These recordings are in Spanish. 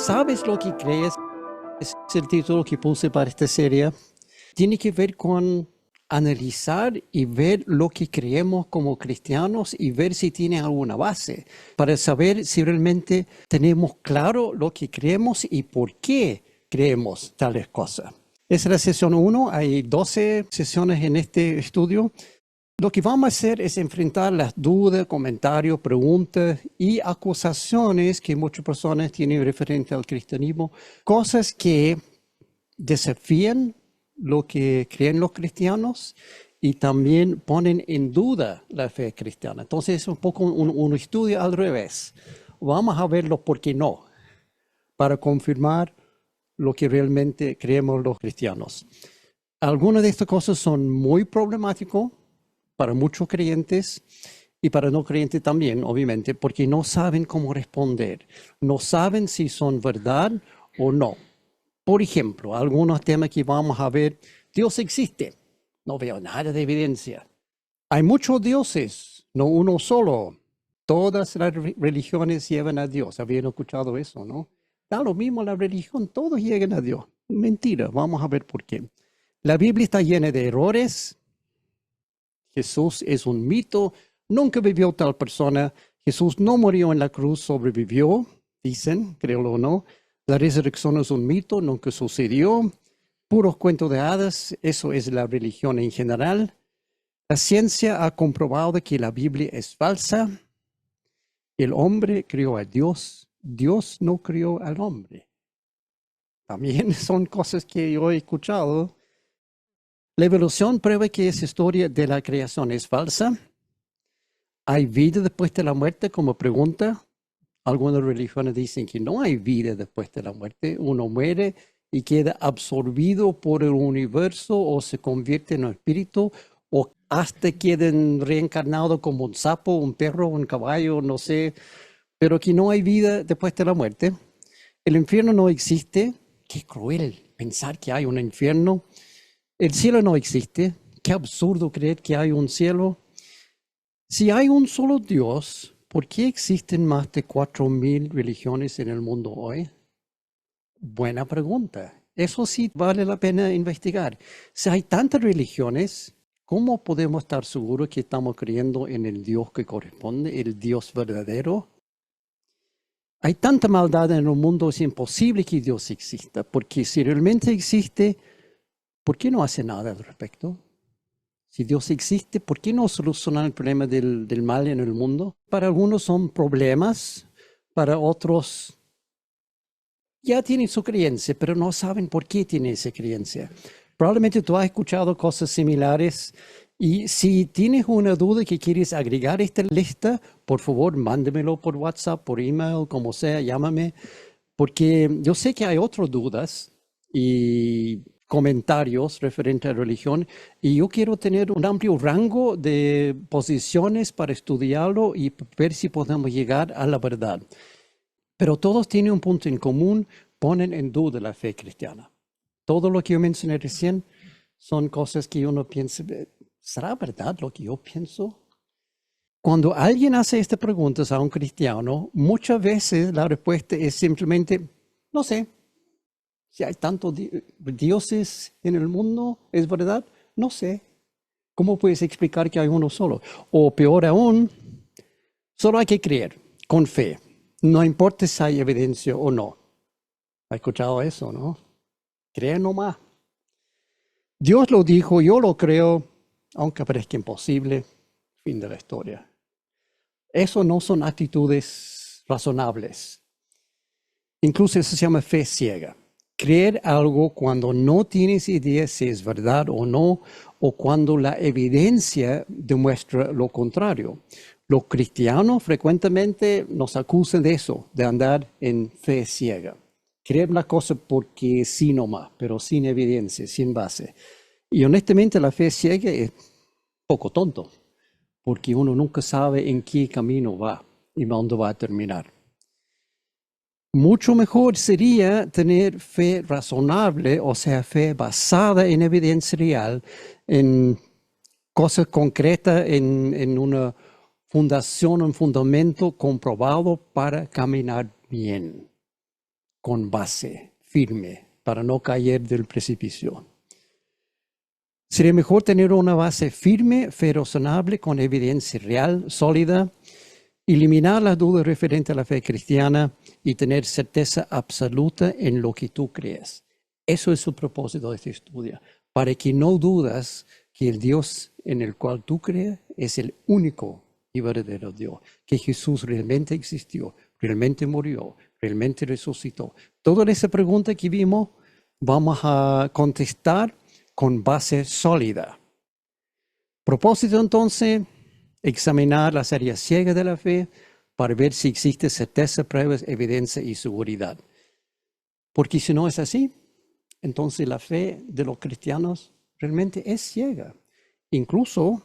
¿Sabes lo que crees? Es el título que puse para esta serie. Tiene que ver con analizar y ver lo que creemos como cristianos y ver si tiene alguna base para saber si realmente tenemos claro lo que creemos y por qué creemos tales cosas. Esa es la sesión 1. Hay 12 sesiones en este estudio. Lo que vamos a hacer es enfrentar las dudas, comentarios, preguntas y acusaciones que muchas personas tienen referente al cristianismo, cosas que desafían lo que creen los cristianos y también ponen en duda la fe cristiana. Entonces es un poco un estudio al revés. Vamos a verlo por qué no, para confirmar lo que realmente creemos los cristianos. Algunas de estas cosas son muy problemáticas para muchos creyentes y para no creyentes también, obviamente, porque no saben cómo responder, no saben si son verdad o no. Por ejemplo, algunos temas que vamos a ver, Dios existe, no veo nada de evidencia. Hay muchos dioses, no uno solo. Todas las religiones llevan a Dios. Habían escuchado eso, ¿no? Da lo mismo la religión, todos llegan a Dios. Mentira, vamos a ver por qué. La Biblia está llena de errores. Jesús es un mito, nunca vivió tal persona. Jesús no murió en la cruz, sobrevivió, dicen, créelo o no. La resurrección es un mito, nunca sucedió. Puros cuentos de hadas, eso es la religión en general. La ciencia ha comprobado que la Biblia es falsa. El hombre crió a Dios, Dios no crió al hombre. También son cosas que yo he escuchado. La evolución prueba que esa historia de la creación es falsa. ¿Hay vida después de la muerte? Como pregunta. Algunas religiones dicen que no hay vida después de la muerte. Uno muere y queda absorbido por el universo o se convierte en un espíritu o hasta queden reencarnados como un sapo, un perro, un caballo, no sé. Pero que no hay vida después de la muerte. El infierno no existe. Qué cruel pensar que hay un infierno. El cielo no existe. Qué absurdo creer que hay un cielo. Si hay un solo Dios, ¿por qué existen más de 4.000 religiones en el mundo hoy? Buena pregunta. Eso sí vale la pena investigar. Si hay tantas religiones, ¿cómo podemos estar seguros que estamos creyendo en el Dios que corresponde, el Dios verdadero? Hay tanta maldad en el mundo, es imposible que Dios exista, porque si realmente existe, ¿por qué no hace nada al respecto? Si Dios existe, ¿por qué no solucionar el problema del mal en el mundo? Para algunos son problemas, para otros ya tienen su creencia, pero no saben por qué tienen esa creencia. Probablemente tú has escuchado cosas similares y si tienes una duda que quieres agregar a esta lista, por favor, mándemelo por WhatsApp, por email, como sea, llámame, porque yo sé que hay otras dudas y comentarios referentes a la religión y yo quiero tener un amplio rango de posiciones para estudiarlo y ver si podemos llegar a la verdad. Pero todos tienen un punto en común, ponen en duda la fe cristiana. Todo lo que yo mencioné recién son cosas que uno piensa, ¿será verdad lo que yo pienso? Cuando alguien hace estas preguntas a un cristiano, muchas veces la respuesta es simplemente, no sé. Si hay tantos dioses en el mundo, ¿es verdad? No sé. ¿Cómo puedes explicar que hay uno solo? O peor aún, solo hay que creer, con fe. No importa si hay evidencia o no. ¿Has escuchado eso, no? Cree nomás. Dios lo dijo, yo lo creo, aunque parezca imposible. Fin de la historia. Eso no son actitudes razonables. Incluso eso se llama fe ciega. Creer algo cuando no tienes idea si es verdad o no, o cuando la evidencia demuestra lo contrario. Los cristianos frecuentemente nos acusan de eso, de andar en fe ciega. Creer la cosa porque sí nomás, pero sin evidencia, sin base. Y honestamente la fe ciega es poco tonto, porque uno nunca sabe en qué camino va y dónde va a terminar. Mucho mejor sería tener fe razonable, o sea, fe basada en evidencia real, en cosas concretas, en una fundación, un fundamento comprobado para caminar bien. con base firme para no caer del precipicio. Sería mejor tener una base firme, fe razonable, con evidencia real, sólida, eliminar las dudas referentes a la fe cristiana y tener certeza absoluta en lo que tú crees. Eso es el propósito de este estudio, para que no dudas que el Dios en el cual tú crees es el único y verdadero Dios, que Jesús realmente existió, realmente murió, realmente resucitó. Toda esa pregunta que vimos vamos a contestar con base sólida. Propósito entonces, examinar las áreas ciegas de la fe para ver si existe certeza, pruebas, evidencia y seguridad. Porque si no es así, entonces la fe de los cristianos realmente es ciega. Incluso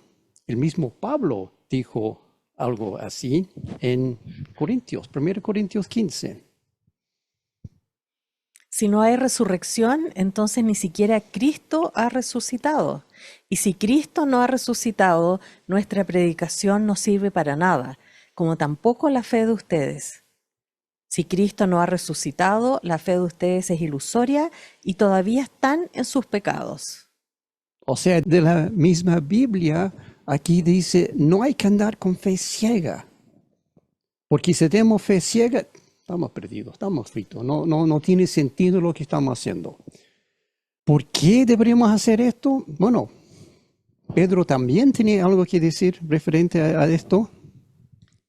el mismo Pablo dijo algo así en Corintios, 1 Corintios 15. Si no hay resurrección, entonces ni siquiera Cristo ha resucitado. Y si Cristo no ha resucitado, nuestra predicación no sirve para nada, como tampoco la fe de ustedes. Si Cristo no ha resucitado, la fe de ustedes es ilusoria y todavía están en sus pecados. O sea, de la misma Biblia, aquí dice, no hay que andar con fe ciega. Porque si tenemos fe ciega, estamos perdidos, estamos fritos. No tiene sentido lo que estamos haciendo. ¿Por qué deberíamos hacer esto? Bueno, Pedro también tenía algo que decir referente a esto.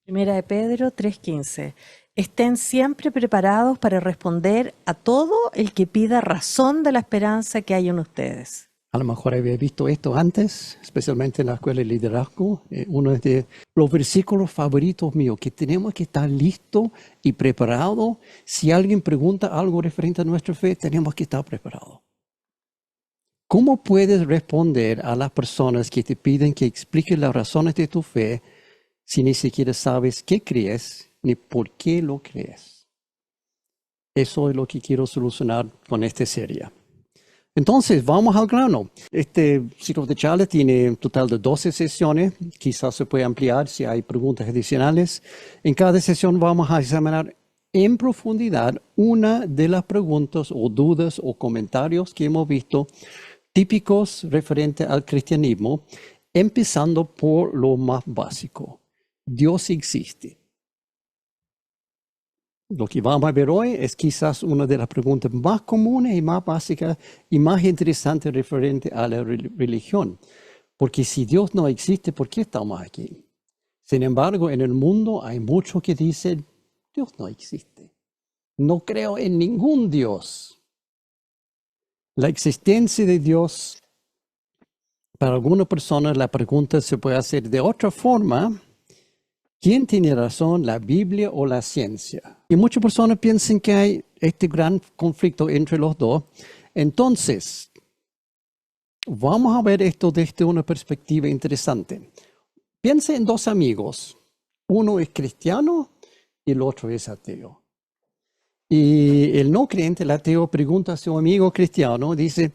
Primera de Pedro 3:15. Estén siempre preparados para responder a todo el que pida razón de la esperanza que hay en ustedes. A lo mejor había visto esto antes, especialmente en la escuela de liderazgo. Uno de los versículos favoritos míos, que tenemos que estar listos y preparados. Si alguien pregunta algo referente a nuestra fe, tenemos que estar preparados. ¿Cómo puedes responder a las personas que te piden que expliques las razones de tu fe si ni siquiera sabes qué crees ni por qué lo crees? Eso es lo que quiero solucionar con esta serie. Entonces, vamos al grano. Este ciclo de charla tiene un total de 12 sesiones. Quizás se puede ampliar si hay preguntas adicionales. En cada sesión vamos a examinar en profundidad una de las preguntas o dudas o comentarios que hemos visto típicos referentes al cristianismo, empezando por lo más básico. ¿Dios existe? Lo que vamos a ver hoy es quizás una de las preguntas más comunes y más básicas y más interesantes referente a la religión. Porque si Dios no existe, ¿por qué estamos aquí? Sin embargo, en el mundo hay muchos que dicen, Dios no existe. No creo en ningún Dios. La existencia de Dios, para algunas personas la pregunta se puede hacer de otra forma. ¿Quién tiene razón, la Biblia o la ciencia? Y muchas personas piensan que hay este gran conflicto entre los dos. Entonces, vamos a ver esto desde una perspectiva interesante. Piensa en dos amigos. Uno es cristiano y el otro es ateo. Y el no creyente, el ateo, pregunta a su amigo cristiano, dice,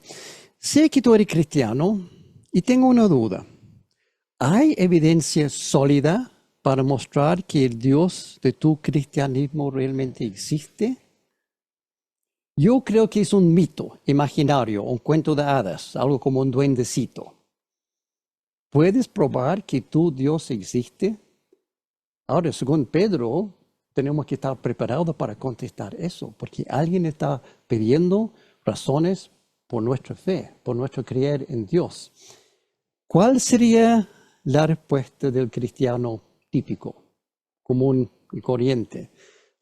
sé que tú eres cristiano y tengo una duda. ¿Hay evidencia sólida para mostrar que el Dios de tu cristianismo realmente existe? Yo creo que es un mito imaginario, un cuento de hadas, algo como un duendecito. ¿Puedes probar que tu Dios existe? Ahora, según Pedro, tenemos que estar preparados para contestar eso, porque alguien está pidiendo razones por nuestra fe, por nuestro creer en Dios. ¿Cuál sería la respuesta del cristiano típico, común y corriente?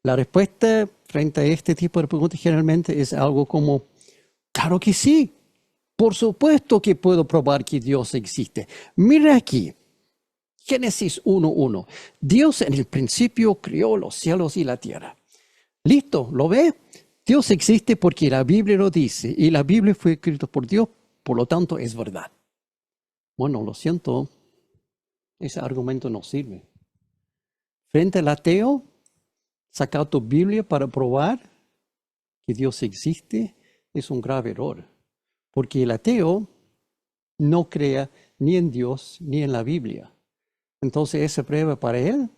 La respuesta frente a este tipo de preguntas generalmente es algo como, claro que sí, por supuesto que puedo probar que Dios existe. Mira aquí, Génesis 1:1. Dios en el principio creó los cielos y la tierra. Listo, ¿lo ve? Dios existe porque la Biblia lo dice y la Biblia fue escrita por Dios, por lo tanto es verdad. Bueno, lo siento, ese argumento no sirve. Frente al ateo, sacar tu Biblia para probar que Dios existe es un grave error, porque el ateo no cree ni en Dios ni en la Biblia. Entonces esa prueba para él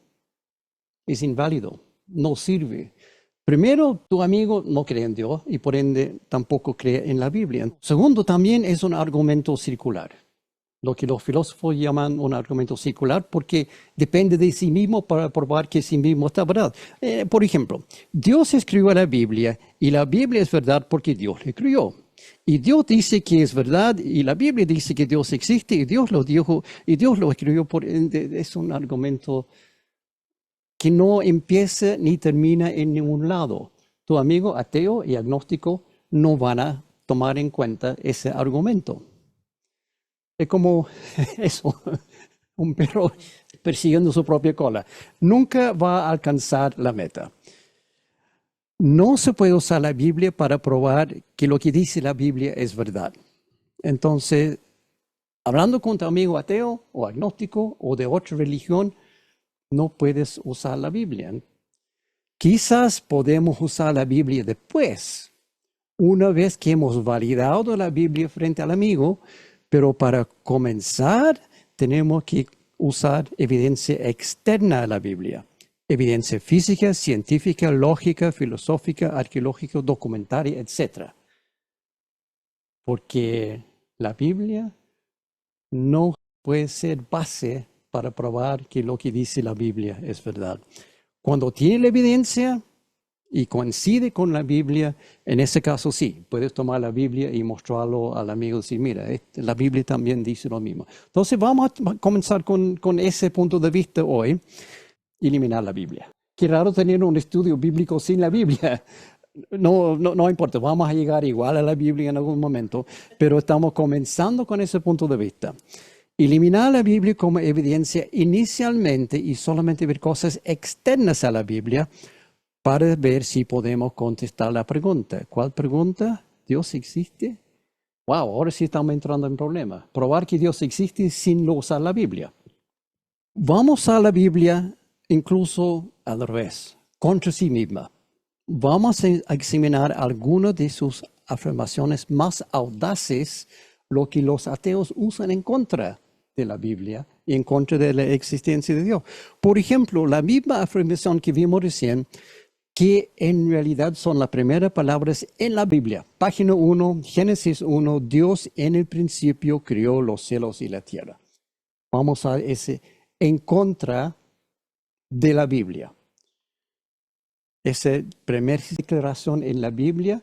es inválido, no sirve. Primero, tu amigo no cree en Dios y por ende tampoco cree en la Biblia. Segundo, también es un argumento circular, lo que los filósofos llaman un argumento circular porque depende de sí mismo para probar que sí mismo está verdad. Por ejemplo, Dios escribió la Biblia y la Biblia es verdad porque Dios la escribió. Y Dios dice que es verdad y la Biblia dice que Dios existe y Dios lo dijo y Dios lo escribió. Por ende, es un argumento que no empieza ni termina en ningún lado. Tu amigo ateo y agnóstico no van a tomar en cuenta ese argumento. Es como eso, un perro persiguiendo su propia cola. Nunca va a alcanzar la meta. No se puede usar la Biblia para probar que lo que dice la Biblia es verdad. Entonces, hablando con tu amigo ateo o agnóstico o de otra religión, no puedes usar la Biblia. Quizás podemos usar la Biblia después, una vez que hemos validado la Biblia frente al amigo, pero para comenzar tenemos que usar evidencia externa a la Biblia. Evidencia física, científica, lógica, filosófica, arqueológica, documentaria, etc. Porque la Biblia no puede ser base para probar que lo que dice la Biblia es verdad. Cuando tiene la evidencia y coincide con la Biblia, en ese caso sí, puedes tomar la Biblia y mostrarlo al amigo y decir, mira, la Biblia también dice lo mismo. Entonces vamos a comenzar con ese punto de vista hoy, eliminar la Biblia. Qué raro tener un estudio bíblico sin la Biblia. No importa, vamos a llegar igual a la Biblia en algún momento, pero estamos comenzando con ese punto de vista. Eliminar la Biblia como evidencia inicialmente y solamente ver cosas externas a la Biblia para ver si podemos contestar la pregunta. ¿Cuál pregunta? ¿Dios existe? Wow, ahora sí estamos entrando en problemas. Probar que Dios existe sin usar la Biblia. Vamos a la Biblia incluso al revés, contra sí misma. Vamos a examinar algunas de sus afirmaciones más audaces, lo que los ateos usan en contra de la Biblia y en contra de la existencia de Dios. Por ejemplo, la misma afirmación que vimos recién, que en realidad son las primeras palabras en la Biblia. Página 1, Génesis 1, Dios en el principio creó los cielos y la tierra. Vamos a ese en contra de la Biblia. Esa primera declaración en la Biblia.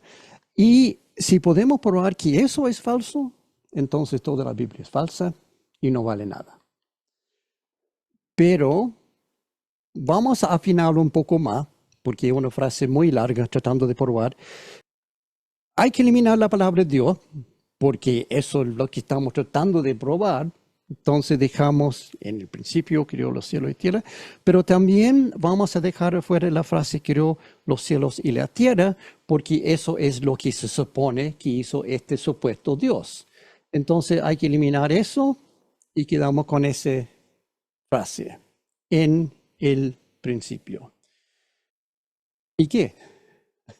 Y si podemos probar que eso es falso, entonces toda la Biblia es falsa y no vale nada. Pero vamos a afinarlo un poco más, porque es una frase muy larga tratando de probar. Hay que eliminar la palabra Dios, porque eso es lo que estamos tratando de probar. Entonces dejamos, en el principio creó los cielos y la tierra, pero también vamos a dejar afuera la frase creó los cielos y la tierra, porque eso es lo que se supone que hizo este supuesto Dios. Entonces hay que eliminar eso y quedamos con esa frase, en el principio. ¿Y qué?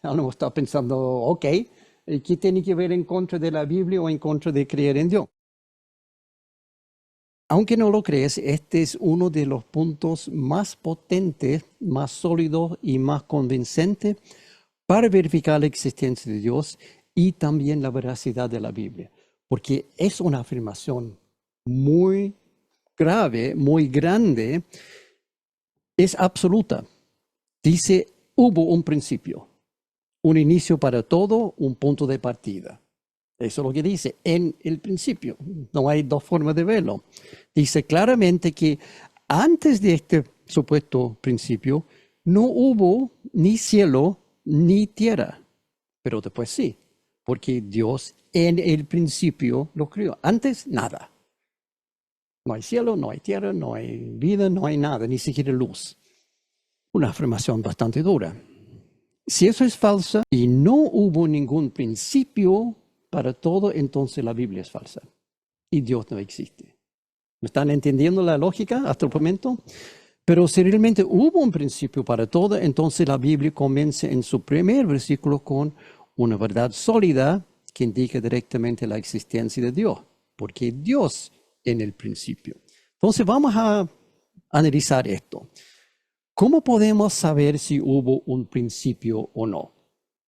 Uno está pensando, ok, ¿qué tiene que ver en contra de la Biblia o en contra de creer en Dios? Aunque no lo crees, este es uno de los puntos más potentes, más sólidos y más convincentes para verificar la existencia de Dios y también la veracidad de la Biblia. Porque es una afirmación muy grave, muy grande, es absoluta. Dice, hubo un principio, un inicio para todo, un punto de partida. Eso es lo que dice, en el principio. No hay dos formas de verlo. Dice claramente que antes de este supuesto principio no hubo ni cielo ni tierra, pero después sí, porque Dios en el principio lo creó. Antes, nada. No hay cielo, no hay tierra, no hay vida, no hay nada, ni siquiera luz. Una afirmación bastante dura. Si eso es falso y no hubo ningún principio para todo, entonces la Biblia es falsa y Dios no existe. ¿Me están entendiendo la lógica hasta el momento? Pero si realmente hubo un principio para todo, entonces la Biblia comienza en su primer versículo con una verdad sólida que indica directamente la existencia de Dios, porque Dios en el principio. Entonces vamos a analizar esto. ¿Cómo podemos saber si hubo un principio o no?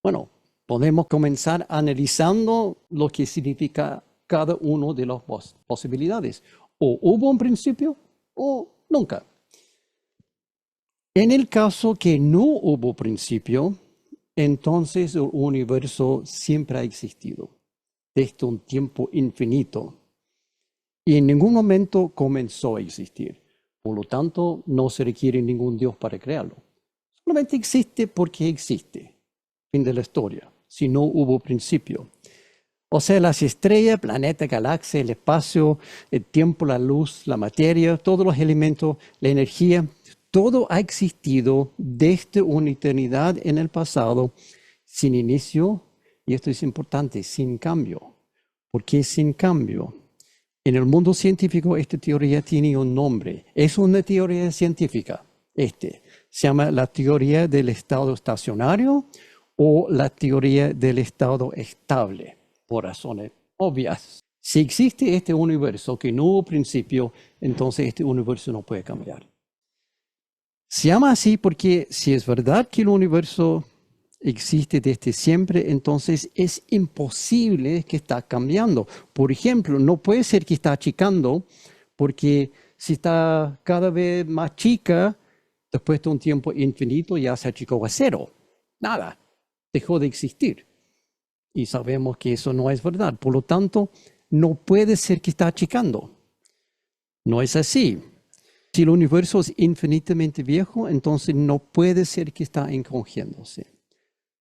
Bueno, podemos comenzar analizando lo que significa cada una de las posibilidades. O hubo un principio o nunca. En el caso que no hubo principio, entonces el universo siempre ha existido, desde un tiempo infinito, y en ningún momento comenzó a existir. Por lo tanto, no se requiere ningún Dios para crearlo. Solamente existe porque existe. Fin de la historia. Si no hubo principio. O sea, las estrellas, planetas, galaxias, el espacio, el tiempo, la luz, la materia, todos los elementos, la energía, todo ha existido desde una eternidad en el pasado, sin inicio, y esto es importante, sin cambio. ¿Por qué sin cambio? En el mundo científico esta teoría tiene un nombre. Es una teoría científica. Se llama la teoría del estado estacionario o la teoría del estado estable, por razones obvias. Si existe este universo que no hubo principio, entonces este universo no puede cambiar. Se llama así porque si es verdad que el universo existe desde siempre, entonces es imposible que está cambiando. Por ejemplo, no puede ser que está achicando, porque si está cada vez más chica, después de un tiempo infinito ya se achicó a cero. Nada, dejó de existir. Y sabemos que eso no es verdad. Por lo tanto, no puede ser que está achicando. No es así. Si el universo es infinitamente viejo, entonces no puede ser que está encogiéndose.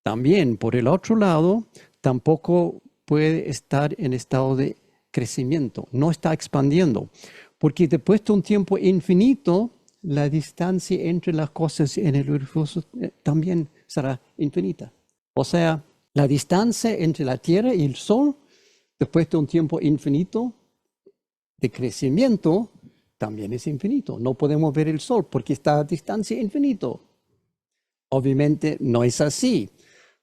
También, por el otro lado, tampoco puede estar en estado de crecimiento, no está expandiendo, porque después de un tiempo infinito, la distancia entre las cosas en el universo también será infinita. O sea, la distancia entre la Tierra y el Sol, después de un tiempo infinito de crecimiento, también es infinito. No podemos ver el Sol porque está a distancia infinita. Obviamente no es así.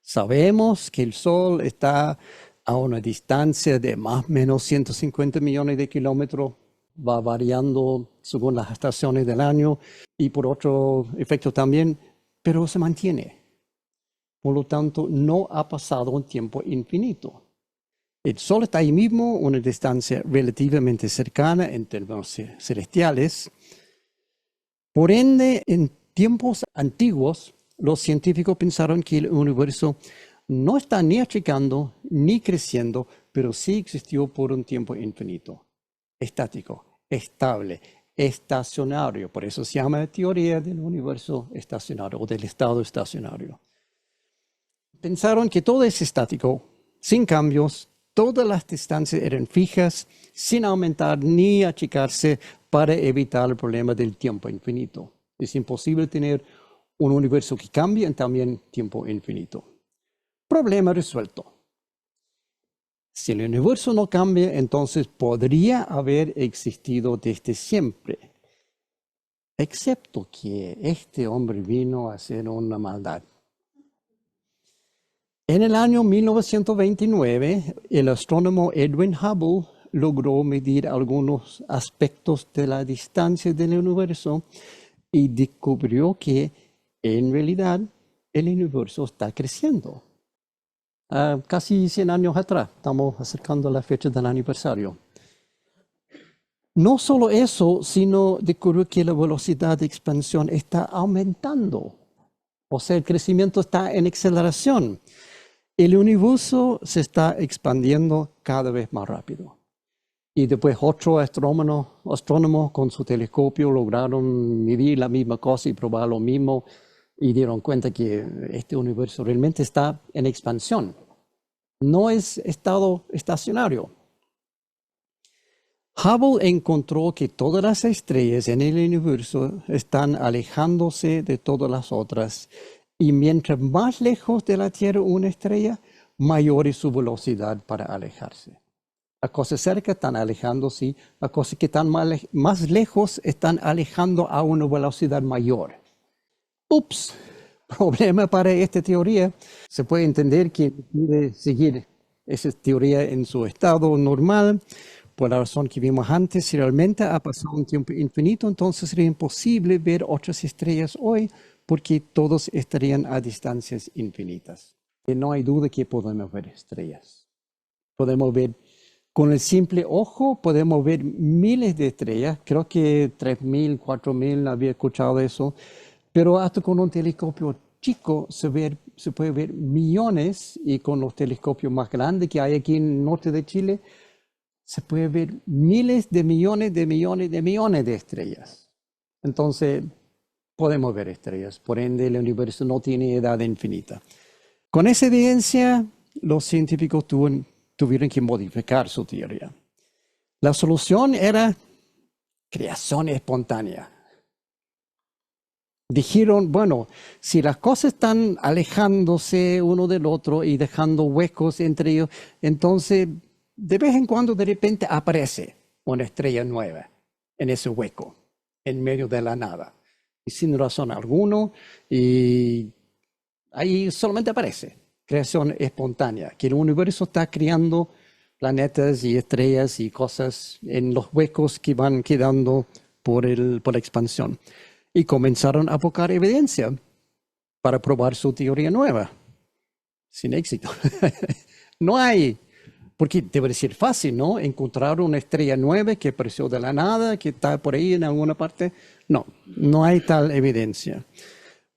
Sabemos que el Sol está a una distancia de más o menos 150 millones de kilómetros, va variando según las estaciones del año y por otro efecto también, pero se mantiene. Por lo tanto, no ha pasado un tiempo infinito. El Sol está ahí mismo, una distancia relativamente cercana en términos celestiales. Por ende, en tiempos antiguos, los científicos pensaron que el universo no está ni achicando ni creciendo, pero sí existió por un tiempo infinito, estático, estable, estacionario. Por eso se llama teoría del universo estacionario o del estado estacionario. Pensaron que todo es estático, sin cambios, todas las distancias eran fijas, sin aumentar ni achicarse para evitar el problema del tiempo infinito. Es imposible tener un universo que cambie en también tiempo infinito. Problema resuelto. Si el universo no cambia, entonces podría haber existido desde siempre. Excepto que este hombre vino a hacer una maldad. En el año 1929, el astrónomo Edwin Hubble logró medir algunos aspectos de la distancia del universo y descubrió que en realidad el universo está creciendo. Casi 100 años atrás, estamos acercando la fecha del aniversario. No solo eso, sino descubrió que la velocidad de expansión está aumentando. O sea, el crecimiento está en aceleración. El universo se está expandiendo cada vez más rápido. Y después otros astrónomos con su telescopio lograron medir la misma cosa y probar lo mismo y dieron cuenta que este universo realmente está en expansión. No es estado estacionario. Hubble encontró que todas las estrellas en el universo están alejándose de todas las otras. Y mientras más lejos de la Tierra una estrella, mayor es su velocidad para alejarse. Las cosas cerca están alejándose, las cosas que están más lejos están alejando a una velocidad mayor. Ups, problema para esta teoría. Se puede entender que quiere seguir esa teoría en su estado normal, por la razón que vimos antes, si realmente ha pasado un tiempo infinito, entonces sería imposible ver otras estrellas hoy porque todos estarían a distancias infinitas. Y no hay duda que podemos ver estrellas. Podemos ver, con el simple ojo, podemos ver miles de estrellas. Creo que 3.000, 4.000, había escuchado eso. Pero hasta con un telescopio chico se puede ver millones, y con los telescopios más grandes que hay aquí en el norte de Chile, se puede ver miles de millones de millones de millones de estrellas. Entonces, podemos ver estrellas. Por ende, el universo no tiene edad infinita. Con esa evidencia, los científicos tuvieron que modificar su teoría. La solución era creación espontánea. Dijeron, bueno, si las cosas están alejándose uno del otro y dejando huecos entre ellos, entonces de vez en cuando de repente aparece una estrella nueva en ese hueco, en medio de la nada, y sin razón alguna, y ahí solamente aparece creación espontánea, que el universo está creando planetas y estrellas y cosas en los huecos que van quedando por la expansión. Y comenzaron a buscar evidencia para probar su teoría nueva. Sin éxito. No hay, porque debe ser fácil, ¿no? Encontrar una estrella nueva que apareció de la nada, que está por ahí en alguna parte. No, no hay tal evidencia.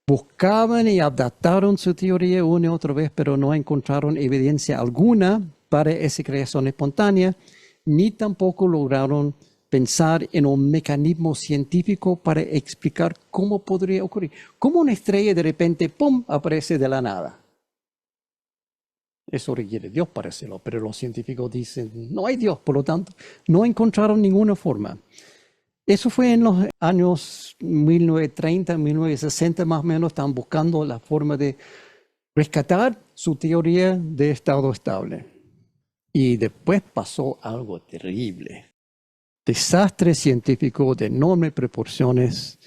Buscaban y adaptaron su teoría una y otra vez, pero no encontraron evidencia alguna para esa creación espontánea, ni tampoco lograron pensar en un mecanismo científico para explicar cómo podría ocurrir. ¿Cómo una estrella de repente, ¡pum!, aparece de la nada? Eso requiere Dios para hacerlo, pero los científicos dicen, no hay Dios, por lo tanto, no encontraron ninguna forma. Eso fue en los años 1930, 1960 más o menos, estaban buscando la forma de rescatar su teoría de estado estable. Y después pasó algo terrible. Desastre científico de enormes proporciones.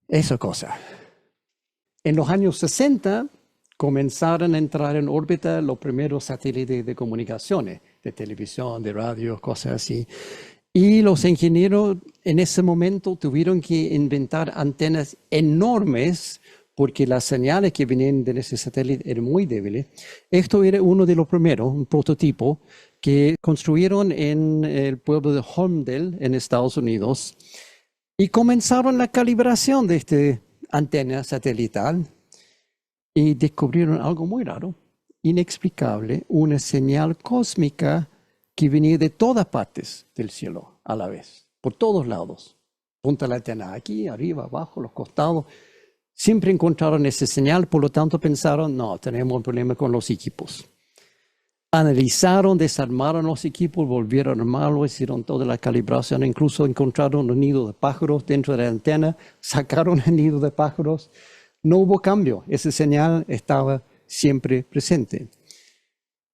Esa cosa. En los años 60 comenzaron a entrar en órbita los primeros satélites de comunicaciones, de televisión, de radio, cosas así. Y los ingenieros en ese momento tuvieron que inventar antenas enormes porque las señales que venían de ese satélite eran muy débiles. Esto era uno de los primeros, un prototipo, que construyeron en el pueblo de Holmdel, en Estados Unidos, y comenzaron la calibración de esta antena satelital y descubrieron algo muy raro, inexplicable, una señal cósmica que venía de todas partes del cielo a la vez, por todos lados. Punta la antena aquí, arriba, abajo, los costados. Siempre encontraron esa señal, por lo tanto pensaron, no, tenemos un problema con los equipos. Analizaron, desarmaron los equipos, volvieron a armarlos, hicieron toda la calibración, incluso encontraron un nido de pájaros dentro de la antena, sacaron el nido de pájaros. No hubo cambio, esa señal estaba siempre presente.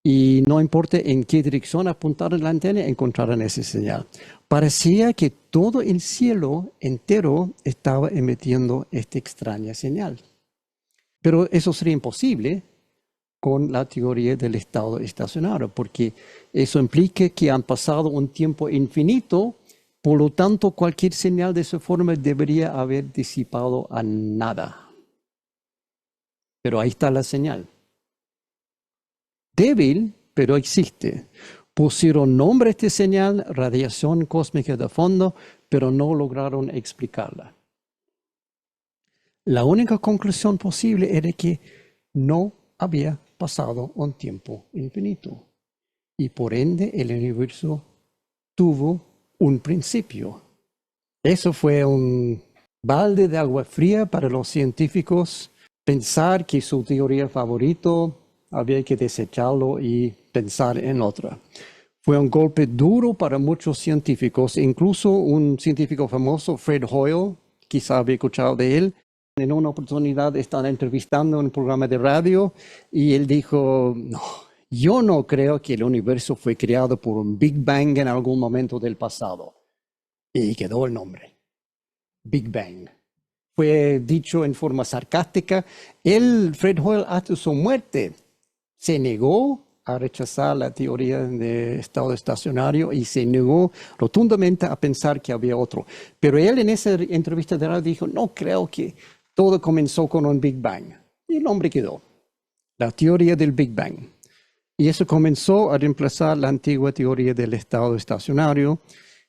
Y no importa en qué dirección apuntaron la antena, encontraron esa señal. Parecía que todo el cielo entero estaba emitiendo esta extraña señal. Pero eso sería imposible con la teoría del estado estacionario, porque eso implica que han pasado un tiempo infinito, por lo tanto cualquier señal de esa forma debería haber disipado a nada. Pero ahí está la señal. Débil, pero existe. Pusieron nombre a esta señal, radiación cósmica de fondo, pero no lograron explicarla. La única conclusión posible era que no había pasado un tiempo infinito y por ende el universo tuvo un principio. Eso fue un balde de agua fría para los científicos. Pensar que su teoría favorita había que desecharlo y pensar en otra. Fue un golpe duro para muchos científicos, incluso un científico famoso, Fred Hoyle, quizá había escuchado de él. En una oportunidad estaban entrevistando en un programa de radio y él dijo, no, yo no creo que el universo fue creado por un Big Bang en algún momento del pasado. Y quedó el nombre, Big Bang. Fue dicho en forma sarcástica. Él, Fred Hoyle, hasta su muerte, se negó a rechazar la teoría de estado estacionario y se negó rotundamente a pensar que había otro. Pero él en esa entrevista de radio dijo, no creo que todo comenzó con un Big Bang. Y el hombre quedó. La teoría del Big Bang. Y eso comenzó a reemplazar la antigua teoría del estado estacionario,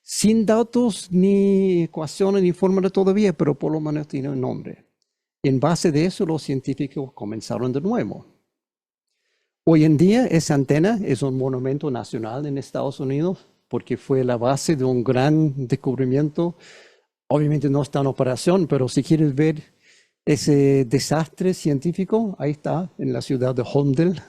sin datos, ni ecuaciones, ni fórmula todavía, pero por lo menos tiene un nombre. En base de eso, los científicos comenzaron de nuevo. Hoy en día, esa antena es un monumento nacional en Estados Unidos porque fue la base de un gran descubrimiento. Obviamente no está en operación, pero si quieres ver ese desastre científico, ahí está, en la ciudad de Holmdel.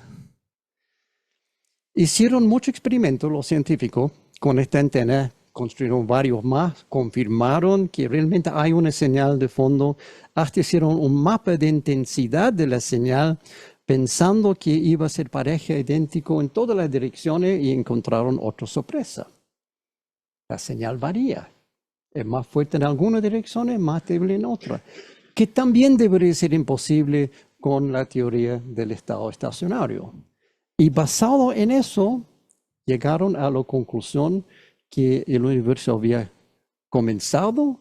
Hicieron muchos experimentos los científicos con esta antena, construyeron varios más, confirmaron que realmente hay una señal de fondo, hasta hicieron un mapa de intensidad de la señal, pensando que iba a ser pareja idéntico en todas las direcciones y encontraron otra sorpresa. La señal varía. Es más fuerte en algunas direcciones, más débil en otras. Que también debería ser imposible con la teoría del estado estacionario. Y basado en eso, llegaron a la conclusión que el universo había comenzado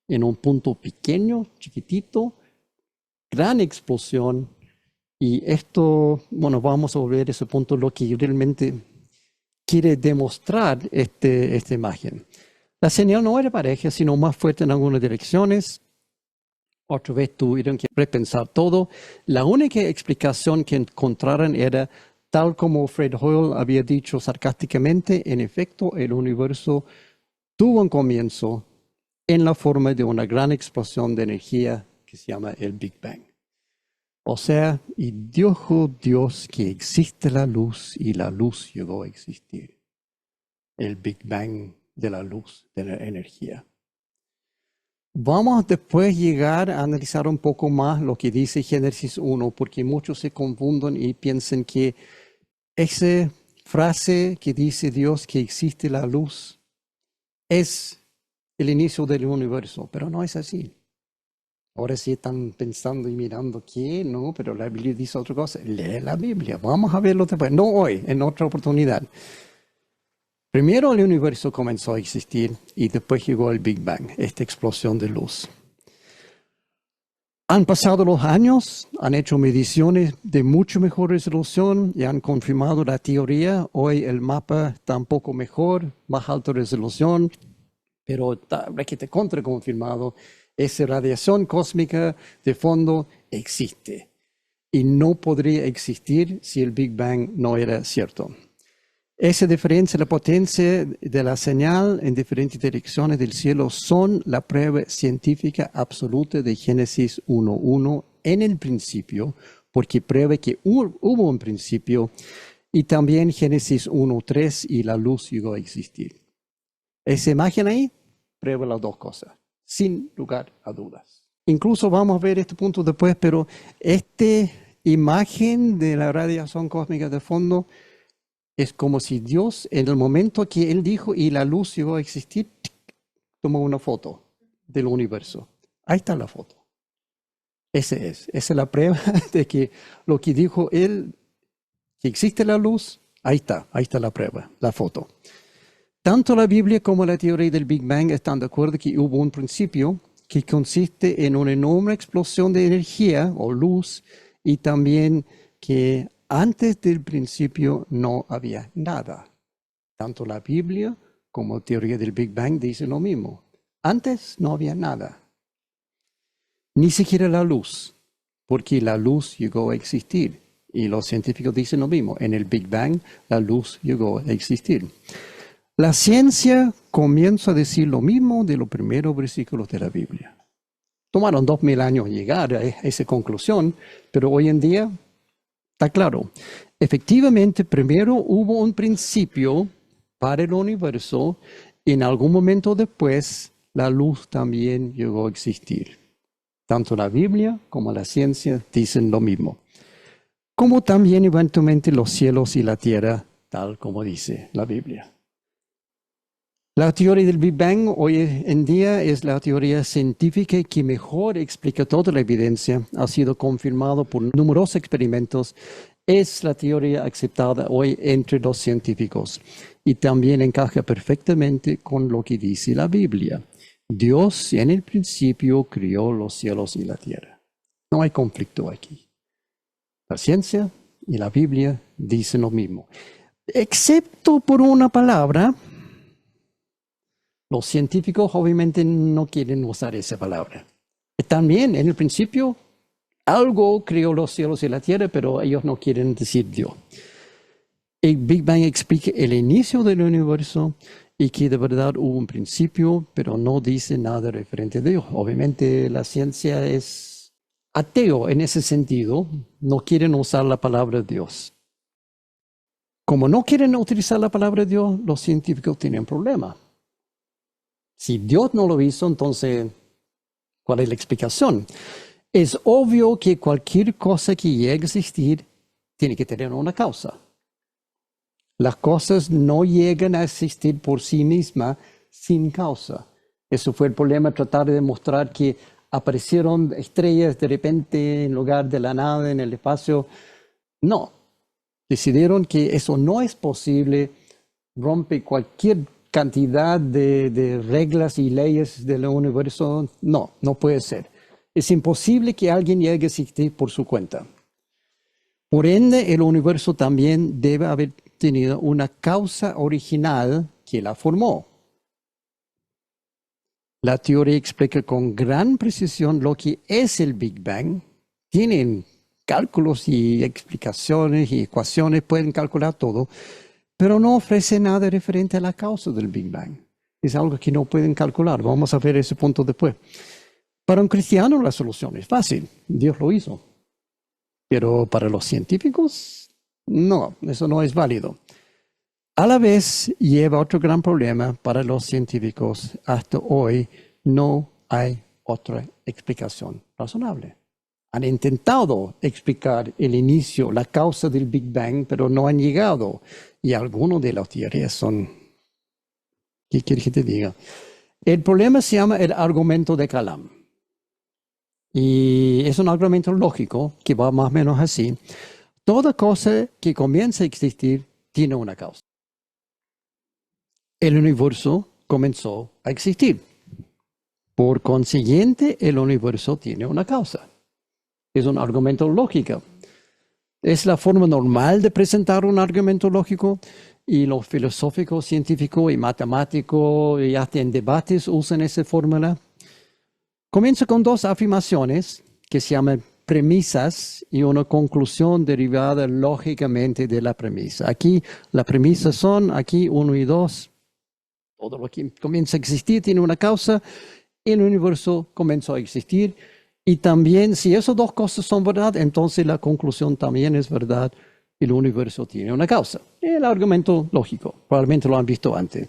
en un punto pequeño, chiquitito, gran explosión. Y esto, bueno, vamos a ver ese punto, lo que realmente quiere demostrar esta imagen. La señal no era pareja, sino más fuerte en algunas direcciones. Otra vez tuvieron que repensar todo. La única explicación que encontraron era, tal como Fred Hoyle había dicho sarcásticamente, en efecto, el universo tuvo un comienzo en la forma de una gran explosión de energía que se llama el Big Bang. O sea, y dijo Dios que existe la luz y la luz llegó a existir. El Big Bang de la luz, de la energía. Vamos después llegar a analizar un poco más lo que dice Génesis 1, porque muchos se confunden y piensan que esa frase que dice Dios que existe la luz es el inicio del universo, pero no es así. Ahora sí están pensando y mirando que no, pero la Biblia dice otra cosa. Lee la Biblia, vamos a verlo después. No hoy, en otra oportunidad. Primero el universo comenzó a existir y después llegó el Big Bang, esta explosión de luz. Han pasado los años, han hecho mediciones de mucho mejor resolución y han confirmado la teoría. Hoy el mapa está un poco mejor, más alta resolución, pero está contraconfirmado. Esa radiación cósmica de fondo existe y no podría existir si el Big Bang no era cierto. Esa diferencia, la potencia de la señal en diferentes direcciones del cielo son la prueba científica absoluta de Génesis 1.1 en el principio, porque prueba que hubo un principio, y también Génesis 1.3 y la luz llegó a existir. Esa imagen ahí prueba las dos cosas, sin lugar a dudas. Incluso vamos a ver este punto después, pero esta imagen de la radiación cósmica de fondo es como si Dios, en el momento que Él dijo y la luz llegó a existir, tomó una foto del universo. Ahí está la foto. Esa es la prueba de que lo que dijo Él, que existe la luz, ahí está la prueba, la foto. Tanto la Biblia como la teoría del Big Bang están de acuerdo que hubo un principio que consiste en una enorme explosión de energía o luz y también que antes del principio no había nada. Tanto la Biblia como la teoría del Big Bang dicen lo mismo. Antes no había nada. Ni siquiera la luz, porque la luz llegó a existir. Y los científicos dicen lo mismo. En el Big Bang la luz llegó a existir. La ciencia comienza a decir lo mismo de los primeros versículos de la Biblia. Tomaron 2000 años llegar a esa conclusión, pero hoy en día está claro. Efectivamente, primero hubo un principio para el universo y en algún momento después la luz también llegó a existir. Tanto la Biblia como la ciencia dicen lo mismo. Como también eventualmente los cielos y la tierra, tal como dice la Biblia. La teoría del Big Bang hoy en día es la teoría científica que mejor explica toda la evidencia. Ha sido confirmado por numerosos experimentos es la teoría aceptada hoy entre los científicos y también encaja perfectamente con lo que dice la Biblia. Dios en el principio creó los cielos y la tierra. No hay conflicto aquí. La ciencia y la Biblia dicen lo mismo. Excepto por una palabra, los científicos obviamente no quieren usar esa palabra. También en el principio algo creó los cielos y la tierra, pero ellos no quieren decir Dios. El Big Bang explica el inicio del universo y que de verdad hubo un principio, pero no dice nada referente a Dios. Obviamente la ciencia es ateo en ese sentido, no quieren usar la palabra Dios. Como no quieren utilizar la palabra Dios, los científicos tienen problemas. Si Dios no lo hizo, entonces, ¿cuál es la explicación? Es obvio que cualquier cosa que llegue a existir tiene que tener una causa. Las cosas no llegan a existir por sí mismas sin causa. Eso fue el problema, tratar de demostrar que aparecieron estrellas de repente en lugar de la nada en el espacio. No. Decidieron que eso no es posible, rompe cualquier cantidad de reglas y leyes del universo. No, no puede ser. Es imposible que alguien llegue a existir por su cuenta. Por ende, el universo también debe haber tenido una causa original que la formó. La teoría explica con gran precisión lo que es el Big Bang. Tienen cálculos y explicaciones y ecuaciones, pueden calcular todo, pero no ofrece nada referente a la causa del Big Bang. Es algo que no pueden calcular. Vamos a ver ese punto después. Para un cristiano la solución es fácil. Dios lo hizo. Pero para los científicos, no, eso no es válido. A la vez lleva otro gran problema para los científicos. Hasta hoy no hay otra explicación razonable. Han intentado explicar el inicio, la causa del Big Bang, pero no han llegado. Y algunas de las teorías son... ¿Qué quieres que te diga? El problema se llama el argumento de Kalam. Y es un argumento lógico que va más o menos así. Toda cosa que comienza a existir tiene una causa. El universo comenzó a existir. Por consiguiente, el universo tiene una causa. Es un argumento lógico. Es la forma normal de presentar un argumento lógico y los filosóficos, científicos y matemáticos y hasta en debates usan esa fórmula. Comienza con dos afirmaciones que se llaman premisas y una conclusión derivada lógicamente de la premisa. Aquí las premisas son, aquí 1 y 2. Todo lo que comienza a existir tiene una causa. El universo comenzó a existir. Y también, si esas dos cosas son verdad, entonces la conclusión también es verdad. El universo tiene una causa. El argumento lógico, probablemente lo han visto antes.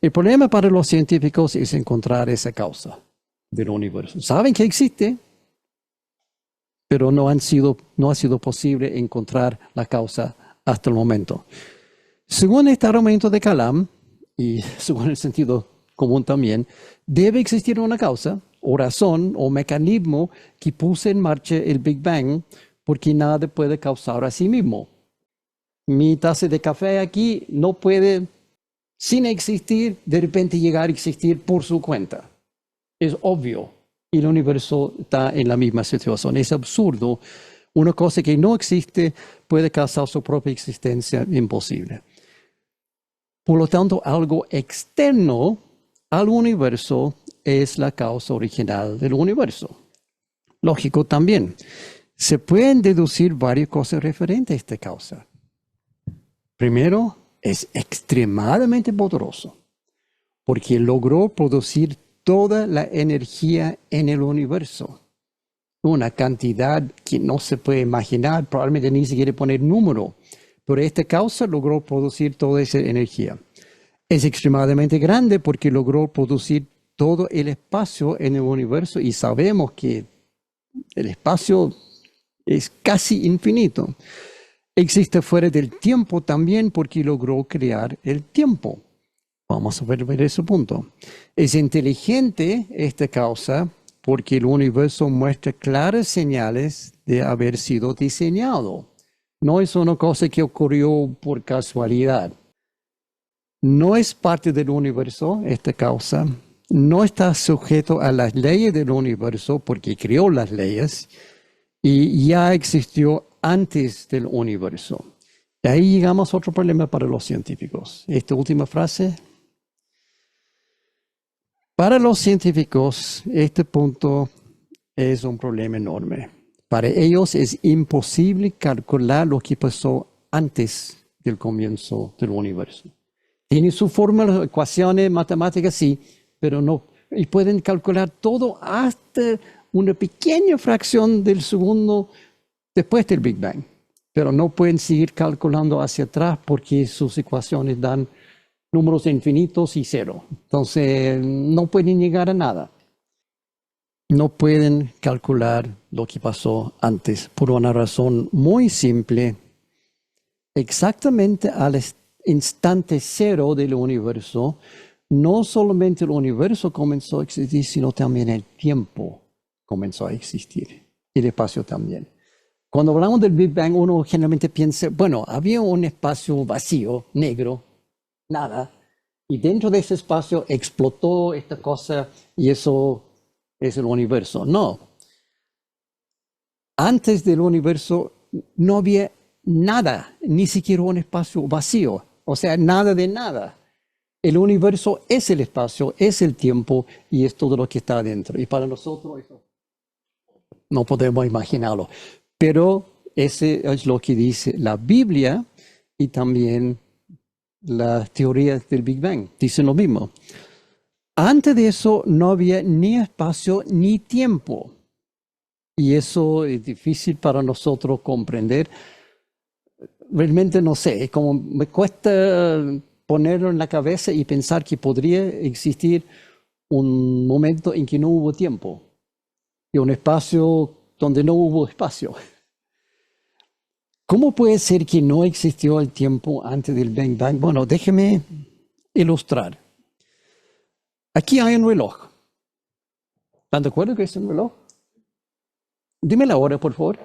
El problema para los científicos es encontrar esa causa del universo. Saben que existe, pero no ha sido posible encontrar la causa hasta el momento. Según este argumento de Kalam, y según el sentido común también, debe existir una causa, o razón, o mecanismo que puso en marcha el Big Bang, porque nada puede causar a sí mismo. Mi taza de café aquí no puede, sin existir, de repente llegar a existir por su cuenta. Es obvio. Y el universo está en la misma situación. Es absurdo. Una cosa que no existe puede causar su propia existencia imposible. Por lo tanto, algo externo al universo es la causa original del universo. Lógico también. Se pueden deducir varias cosas referentes a esta causa. Primero, es extremadamente poderoso, porque logró producir toda la energía en el universo. Una cantidad que no se puede imaginar, probablemente ni siquiera poner número, pero esta causa logró producir toda esa energía. Es extremadamente grande porque logró producir todo el espacio en el universo y sabemos que el espacio es casi infinito. Existe fuera del tiempo también porque logró crear el tiempo. Vamos a ver ese punto. Es inteligente esta causa porque el universo muestra claras señales de haber sido diseñado. No es una cosa que ocurrió por casualidad. No es parte del universo esta causa. No está sujeto a las leyes del universo porque creó las leyes y ya existió antes del universo. De ahí llegamos a otro problema para los científicos. Esta última frase. Para los científicos, este punto es un problema enorme. Para ellos es imposible calcular lo que pasó antes del comienzo del universo. Tiene su fórmula, ecuaciones, matemáticas, sí, pero no. Y pueden calcular todo hasta una pequeña fracción del segundo después del Big Bang. Pero no pueden seguir calculando hacia atrás porque sus ecuaciones dan números infinitos y cero. Entonces, no pueden llegar a nada. No pueden calcular lo que pasó antes por una razón muy simple. Exactamente al instante cero del universo, no solamente el universo comenzó a existir, sino también el tiempo comenzó a existir. Y el espacio también. Cuando hablamos del Big Bang, uno generalmente piensa, bueno, había un espacio vacío, negro, nada, y dentro de ese espacio explotó esta cosa y eso es el universo. No. Antes del universo no había nada, ni siquiera un espacio vacío, o sea, nada de nada. El universo es el espacio, es el tiempo y es todo lo que está adentro. Y para nosotros eso no podemos imaginarlo. Pero ese es lo que dice la Biblia y también las teorías del Big Bang. Dicen lo mismo. Antes de eso no había ni espacio ni tiempo. Y eso es difícil para nosotros comprender. Realmente no sé, es como me cuesta ponerlo en la cabeza y pensar que podría existir un momento en que no hubo tiempo y un espacio donde no hubo espacio. ¿Cómo puede ser que no existió el tiempo antes del Big Bang? Bueno, déjeme ilustrar. Aquí hay un reloj. ¿Están de acuerdo que es un reloj? Dime la hora, por favor.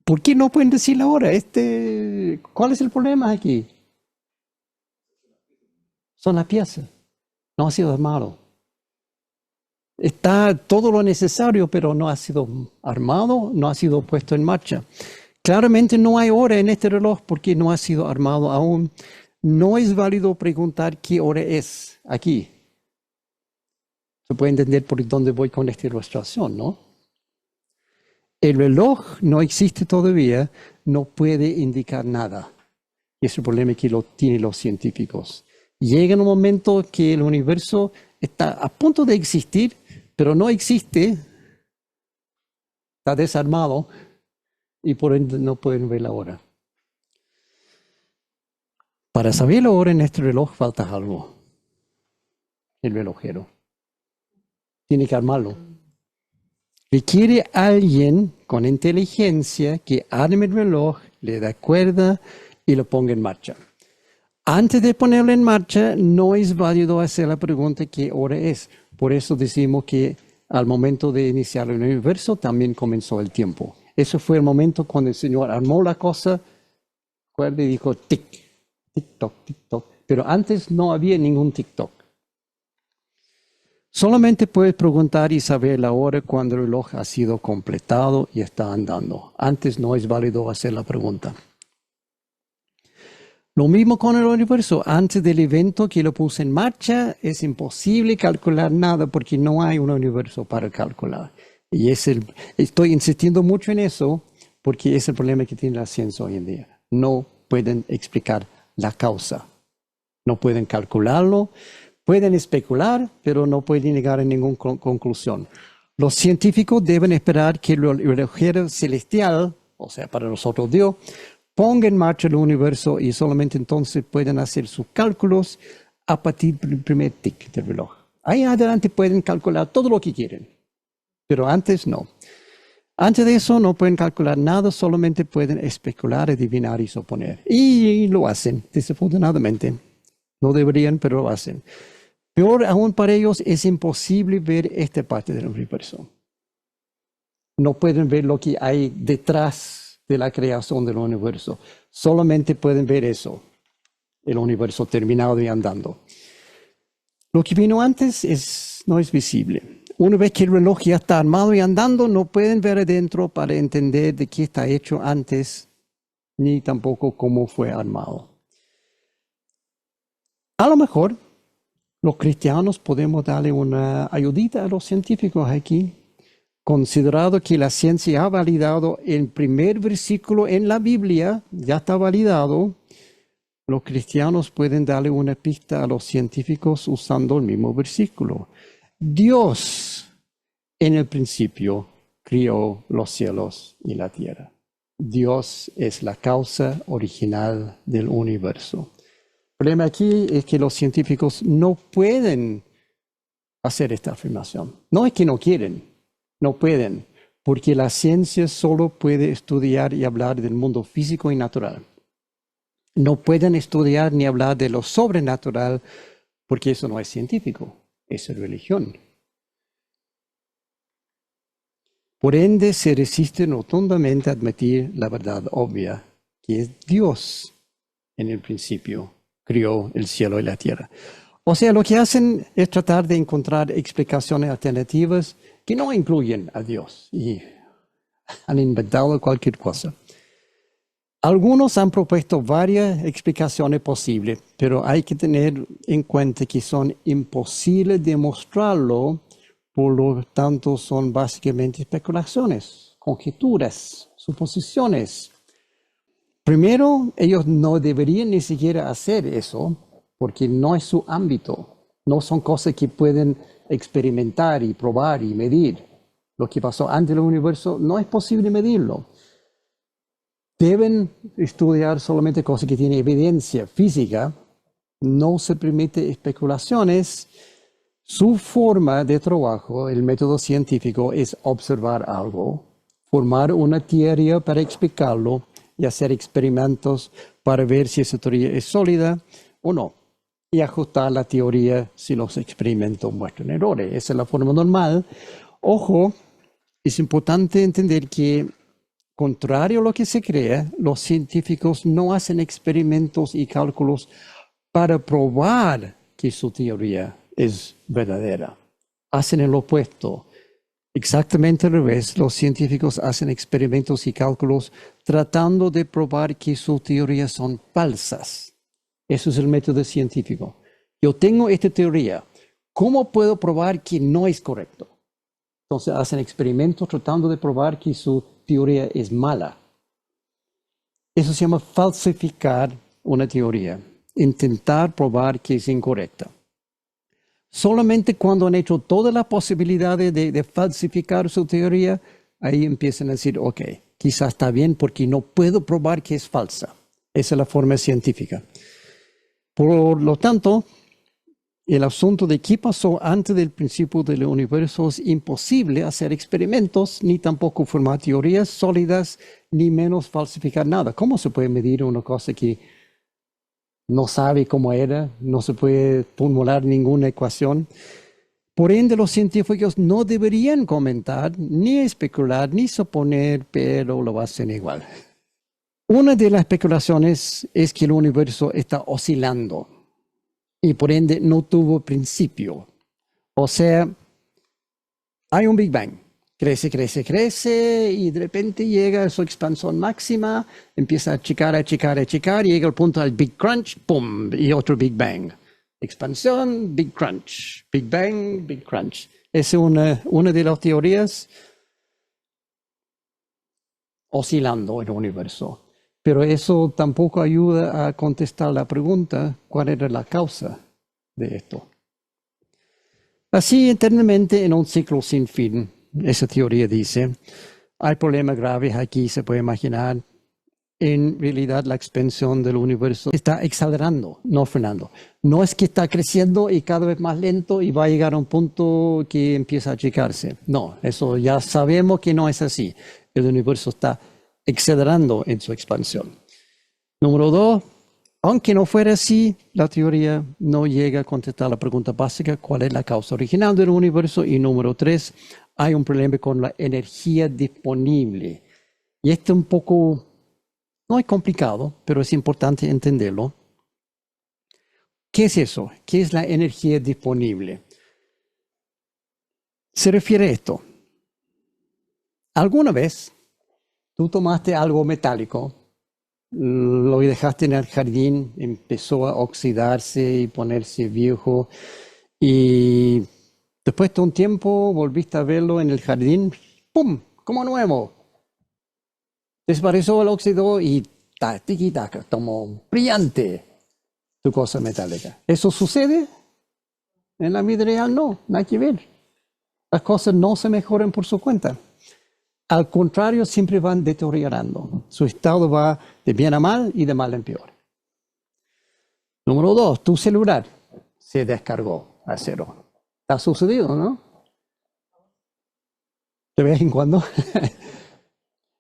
¿Por qué no pueden decir la hora? ¿Cuál es el problema aquí? Son las piezas. No ha sido armado. Está todo lo necesario, pero no ha sido armado, no ha sido puesto en marcha. Claramente no hay hora en este reloj porque no ha sido armado aún. No es válido preguntar qué hora es aquí. Se puede entender por dónde voy con esta ilustración, ¿no? El reloj no existe todavía, no puede indicar nada. Y es el problema que lo tienen los científicos. Llega un momento que el universo está a punto de existir, pero no existe, está desarmado y por ende no pueden ver la hora. Para saber la hora en este reloj falta algo. El relojero. Tiene que armarlo. Requiere alguien con inteligencia que arme el reloj, le dé cuerda y lo ponga en marcha. Antes de ponerlo en marcha, no es válido hacer la pregunta qué hora es. Por eso decimos que al momento de iniciar el universo también comenzó el tiempo. Eso fue el momento cuando el Señor armó la cosa, cuerda y dijo tic, tic-toc, tic-toc. Pero antes no había ningún tic-toc. Solamente puedes preguntar y saber la hora cuando el reloj ha sido completado y está andando. Antes no es válido hacer la pregunta. Lo mismo con el universo. Antes del evento que lo puse en marcha, es imposible calcular nada porque no hay un universo para calcular. Y estoy insistiendo mucho en eso porque es el problema que tiene la ciencia hoy en día. No pueden explicar la causa. No pueden calcularlo. Pueden especular, pero no pueden llegar a ninguna conclusión. Los científicos deben esperar que el relojero celestial, o sea, para nosotros Dios, ponga en marcha el universo y solamente entonces pueden hacer sus cálculos a partir del primer tic del reloj. Ahí adelante pueden calcular todo lo que quieren, pero antes no. Antes de eso no pueden calcular nada, solamente pueden especular, adivinar y suponer. Y lo hacen, desafortunadamente. No deberían, pero lo hacen. Peor aún para ellos, es imposible ver esta parte del universo. No pueden ver lo que hay detrás de la creación del universo. Solamente pueden ver eso, el universo terminado y andando. Lo que vino antes no es visible. Una vez que el reloj ya está armado y andando, no pueden ver adentro para entender de qué está hecho antes, ni tampoco cómo fue armado. A lo mejor los cristianos podemos darle una ayudita a los científicos aquí, considerado que la ciencia ha validado el primer versículo en la Biblia, ya está validado. Los cristianos pueden darle una pista a los científicos usando el mismo versículo. Dios en el principio crió los cielos y la tierra. Dios es la causa original del universo. El problema aquí es que los científicos no pueden hacer esta afirmación. No es que no quieren, no pueden, porque la ciencia solo puede estudiar y hablar del mundo físico y natural. No pueden estudiar ni hablar de lo sobrenatural, porque eso no es científico, es religión. Por ende, se resisten rotundamente a admitir la verdad obvia, que es Dios en el principio crió el cielo y la tierra. O sea, lo que hacen es tratar de encontrar explicaciones alternativas que no incluyen a Dios y han inventado cualquier cosa. Algunos han propuesto varias explicaciones posibles, pero hay que tener en cuenta que son imposibles de demostrarlo, por lo tanto son básicamente especulaciones, conjeturas, suposiciones. Primero, ellos no deberían ni siquiera hacer eso, porque no es su ámbito. No son cosas que pueden experimentar y probar y medir. Lo que pasó antes del universo no es posible medirlo. Deben estudiar solamente cosas que tienen evidencia física. No se permite especulaciones. Su forma de trabajo, el método científico, es observar algo, formar una teoría para explicarlo y hacer experimentos para ver si esa teoría es sólida o no. Y ajustar la teoría si los experimentos muestran errores. Esa es la forma normal. Ojo, es importante entender que, contrario a lo que se cree, los científicos no hacen experimentos y cálculos para probar que su teoría es verdadera. Hacen el opuesto. Exactamente al revés, los científicos hacen experimentos y cálculos tratando de probar que sus teorías son falsas. Eso es el método científico. Yo tengo esta teoría. ¿Cómo puedo probar que no es correcto? Entonces hacen experimentos tratando de probar que su teoría es mala. Eso se llama falsificar una teoría. Intentar probar que es incorrecta. Solamente cuando han hecho todas las posibilidades de falsificar su teoría, ahí empiezan a decir, ok, quizás está bien porque no puedo probar que es falsa. Esa es la forma científica. Por lo tanto, el asunto de qué pasó antes del principio del universo es imposible hacer experimentos, ni tampoco formar teorías sólidas, ni menos falsificar nada. ¿Cómo se puede medir una cosa que no sabe cómo era? No se puede formular ninguna ecuación. Por ende, los científicos no deberían comentar, ni especular, ni suponer, pero lo hacen igual. Una de las especulaciones es que el universo está oscilando y por ende no tuvo principio. O sea, hay un Big Bang. Crece, crece, crece y de repente llega a su expansión máxima, empieza a achicar, achicar, achicar, llega al punto del Big Crunch, ¡pum! Y otro Big Bang. Expansión, Big Crunch. Big Bang, Big Crunch. Es una de las teorías oscilando el universo. Pero eso tampoco ayuda a contestar la pregunta, ¿cuál era la causa de esto? Así, eternamente en un ciclo sin fin, esa teoría dice, hay problemas graves aquí, se puede imaginar. En realidad, la expansión del universo está acelerando, no frenando. No es que está creciendo y cada vez más lento y va a llegar a un punto que empieza a achicarse. No, eso ya sabemos que no es así. El universo está acelerando en su expansión. Número 2, aunque no fuera así, la teoría no llega a contestar la pregunta básica, ¿cuál es la causa original del universo? Y número 3, hay un problema con la energía disponible. Y esto un poco, no es complicado, pero es importante entenderlo. ¿Qué es eso? ¿Qué es la energía disponible? Se refiere a esto. ¿Alguna vez tú tomaste algo metálico, lo dejaste en el jardín, empezó a oxidarse y ponerse viejo, y después de un tiempo volviste a verlo en el jardín, ¡pum!, como nuevo? Desapareció el óxido y tiki-taka, como brillante tu cosa metálica. ¿Eso sucede? En la vida real no, nada que ver. Las cosas no se mejoran por su cuenta. Al contrario, siempre van deteriorando. Su estado va de bien a mal y de mal en peor. Número 2, tu celular se descargó a cero. ¿Ha sucedido, no? De vez en cuando.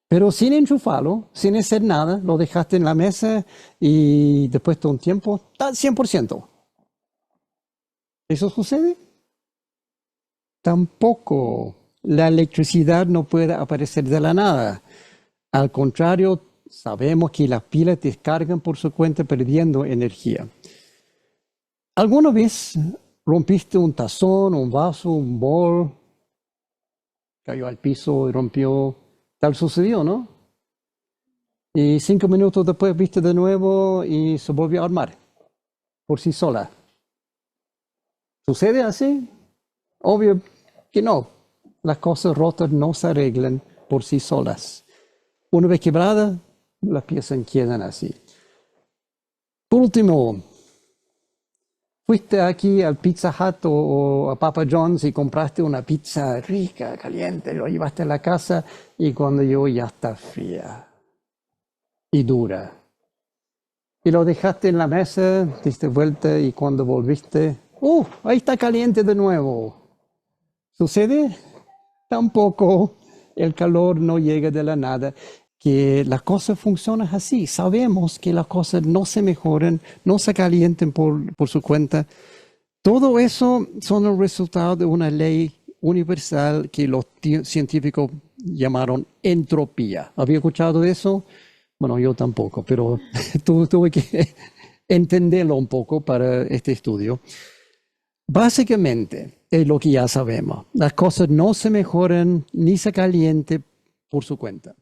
Pero sin enchufarlo, sin hacer nada, lo dejaste en la mesa y después de un tiempo está al 100%. ¿Eso sucede? Tampoco. La electricidad no puede aparecer de la nada. Al contrario, sabemos que las pilas descargan por su cuenta perdiendo energía. ¿Alguna vez rompiste un tazón, un vaso, un bol? Cayó al piso y rompió. Tal sucedió, ¿no? Y 5 minutos después viste de nuevo y se volvió a armar por sí sola. ¿Sucede así? Obvio que no. Las cosas rotas no se arreglan por sí solas. Una vez quebrada, las piezas quedan así. Por último, fuiste aquí al Pizza Hut o a Papa John's y compraste una pizza rica, caliente, lo llevaste a la casa y cuando llegó ya está fría y dura. Y lo dejaste en la mesa, diste vuelta y cuando volviste, ahí está caliente de nuevo. ¿Sucede? Tampoco. El calor no llega de la nada. Que las cosas funcionan así. Sabemos que las cosas no se mejoran, no se calientan por su cuenta. Todo eso son el resultado de una ley universal que los científicos llamaron entropía. ¿Había escuchado de eso? Bueno, yo tampoco, pero tuve que entenderlo un poco para este estudio. Básicamente, es lo que ya sabemos. Las cosas no se mejoran ni se calientan por su cuenta.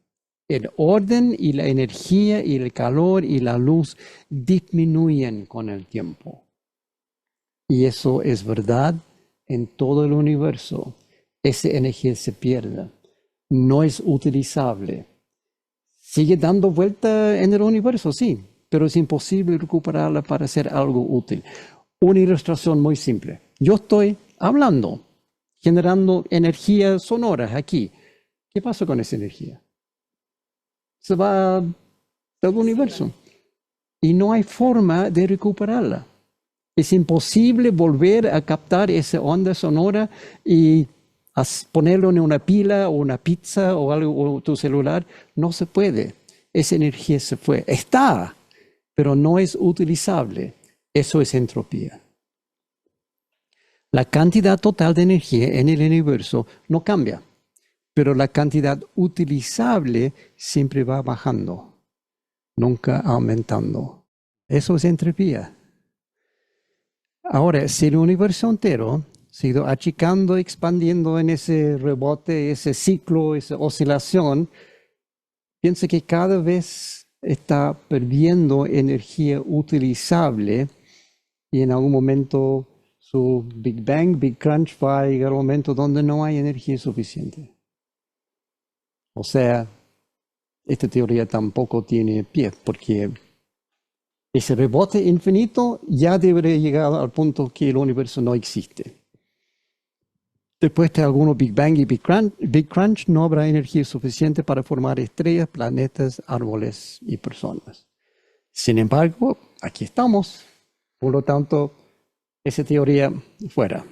El orden y la energía y el calor y la luz disminuyen con el tiempo. Y eso es verdad en todo el universo. Esa energía se pierde. No es utilizable. Sigue dando vuelta en el universo, sí, pero es imposible recuperarla para hacer algo útil. Una ilustración muy simple. Yo estoy hablando, generando energía sonora aquí. ¿Qué pasa con esa energía? Se va del universo y no hay forma de recuperarla. Es imposible volver a captar esa onda sonora y ponerlo en una pila o una pizza o algo o tu celular. No se puede. Esa energía se fue. Está, pero no es utilizable. Eso es entropía. La cantidad total de energía en el universo no cambia, pero la cantidad utilizable siempre va bajando, nunca aumentando. Eso es entropía. Ahora, si el universo entero se ha ido achicando, expandiendo en ese rebote, ese ciclo, esa oscilación, piensa que cada vez está perdiendo energía utilizable y en algún momento su Big Bang, Big Crunch va a llegar a un momento donde no hay energía suficiente. O sea, esta teoría tampoco tiene pie porque ese rebote infinito ya debería llegar al punto que el universo no existe. Después de algunos Big Bang y Big Crunch no habrá energía suficiente para formar estrellas, planetas, árboles y personas. Sin embargo, aquí estamos. Por lo tanto, esa teoría fuera.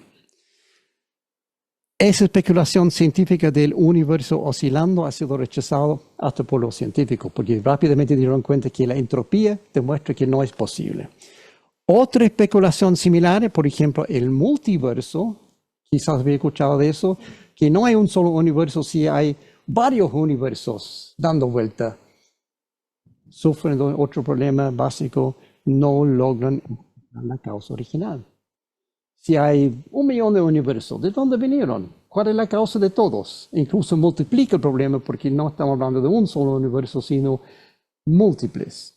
Esa especulación científica del universo oscilando ha sido rechazado hasta por los científicos, porque rápidamente dieron cuenta que la entropía demuestra que no es posible. Otra especulación similar, por ejemplo, el multiverso, quizás había escuchado de eso, que no hay un solo universo, si hay varios universos dando vuelta. Sufren de otro problema básico, no logran la causa original. Si hay 1 millón de universos, ¿de dónde vinieron? ¿Cuál es la causa de todos? Incluso multiplica el problema porque no estamos hablando de un solo universo, sino múltiples.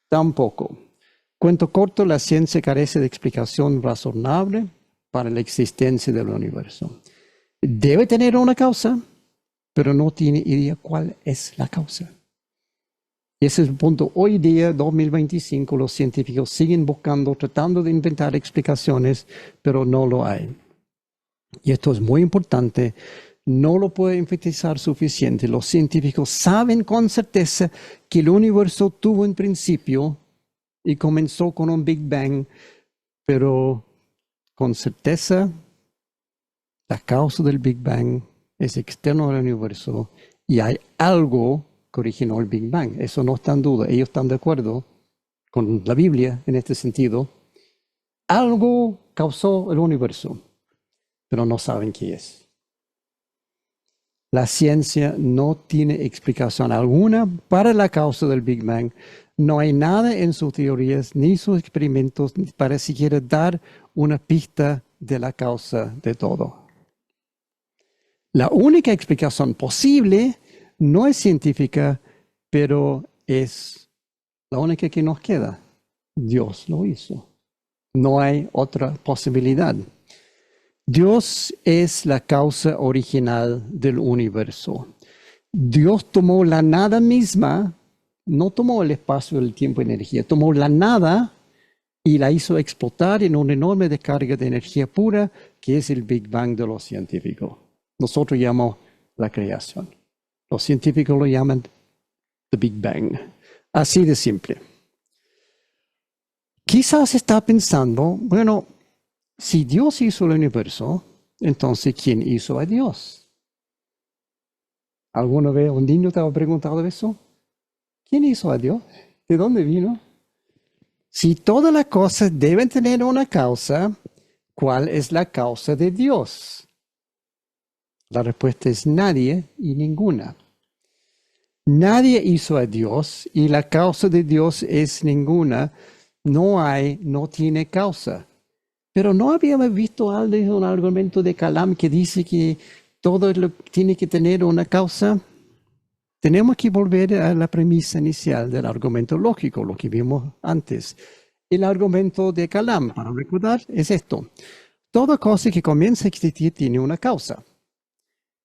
Tampoco. Cuento corto, la ciencia carece de explicación razonable para la existencia del universo. Debe tener una causa, pero no tiene idea cuál es la causa. Y ese es el punto. Hoy día, 2025, los científicos siguen buscando, tratando de inventar explicaciones, pero no lo hay. Y esto es muy importante. No lo puedo enfatizar suficiente. Los científicos saben con certeza que el universo tuvo un principio y comenzó con un Big Bang, pero con certeza la causa del Big Bang es externo al universo y hay algo que originó el Big Bang. Eso no está en duda. Ellos están de acuerdo con la Biblia en este sentido. Algo causó el universo, pero no saben qué es. La ciencia no tiene explicación alguna para la causa del Big Bang. No hay nada en sus teorías ni sus experimentos para siquiera dar una pista de la causa de todo. La única explicación posible no es científica, pero es la única que nos queda. Dios lo hizo. No hay otra posibilidad. Dios es la causa original del universo. Dios tomó la nada misma, no tomó el espacio, el tiempo y energía, tomó la nada y la hizo explotar en una enorme descarga de energía pura, que es el Big Bang de los científicos. Nosotros llamamos la creación. Los científicos lo llaman the Big Bang. Así de simple. Quizás está pensando, bueno, si Dios hizo el universo, entonces ¿quién hizo a Dios? ¿Alguna vez un niño te ha preguntado eso? ¿Quién hizo a Dios? ¿De dónde vino? Si todas las cosas deben tener una causa, ¿cuál es la causa de Dios? La respuesta es nadie y ninguna. Nadie hizo a Dios y la causa de Dios es ninguna. No tiene causa. Pero ¿no habíamos visto un argumento de Kalam que dice que todo tiene que tener una causa? Tenemos que volver a la premisa inicial del argumento lógico, lo que vimos antes. El argumento de Kalam, para recordar, es esto. Toda cosa que comienza a existir tiene una causa.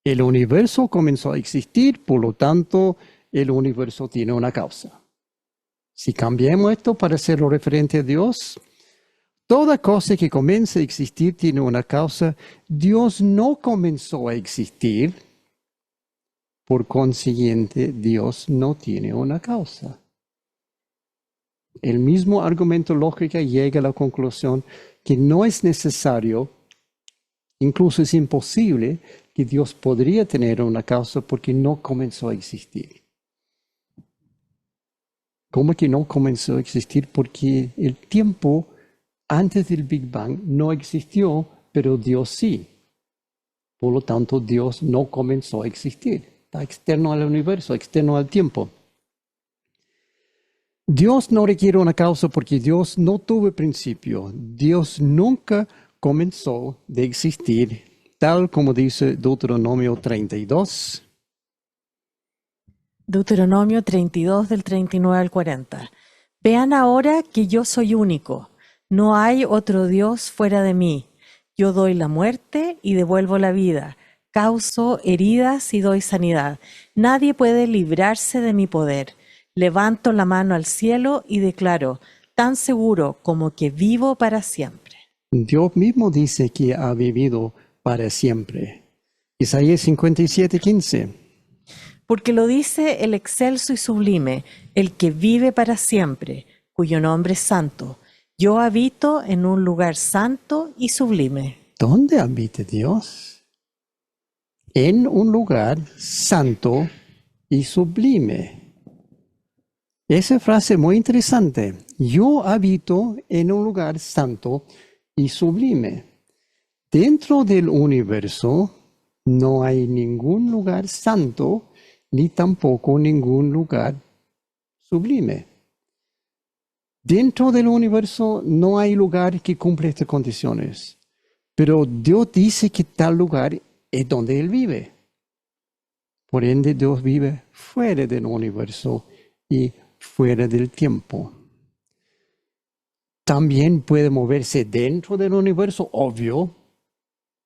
El universo comenzó a existir, por lo tanto, el universo tiene una causa. Si cambiamos esto para hacerlo referente a Dios, toda cosa que comienza a existir tiene una causa. Dios no comenzó a existir, por consiguiente, Dios no tiene una causa. El mismo argumento lógico llega a la conclusión que no es necesario, incluso es imposible, que Dios podría tener una causa porque no comenzó a existir. ¿Cómo que no comenzó a existir? Porque el tiempo antes del Big Bang no existió, pero Dios sí. Por lo tanto, Dios no comenzó a existir. Está externo al universo, externo al tiempo. Dios no requiere una causa porque Dios no tuvo principio. Dios nunca comenzó de existir, tal como dice Deuteronomio 32. Deuteronomio 32 del 39 al 40. Vean ahora que yo soy único. No hay otro Dios fuera de mí. Yo doy la muerte y devuelvo la vida. Causo heridas y doy sanidad. Nadie puede librarse de mi poder. Levanto la mano al cielo y declaro, tan seguro como que vivo para siempre. Dios mismo dice que ha vivido para siempre. Isaías 57:15. Porque lo dice el excelso y sublime, el que vive para siempre, cuyo nombre es santo. Yo habito en un lugar santo y sublime. ¿Dónde habita Dios? En un lugar santo y sublime. Esa frase es muy interesante. Yo habito en un lugar santo y sublime. Dentro del universo No hay ningún lugar santo, ni tampoco ningún lugar sublime. Dentro del universo no hay lugar que cumple estas condiciones, pero Dios dice que tal lugar es donde Él vive. Por ende, Dios vive fuera del universo y fuera del tiempo. También puede moverse dentro del universo, obvio.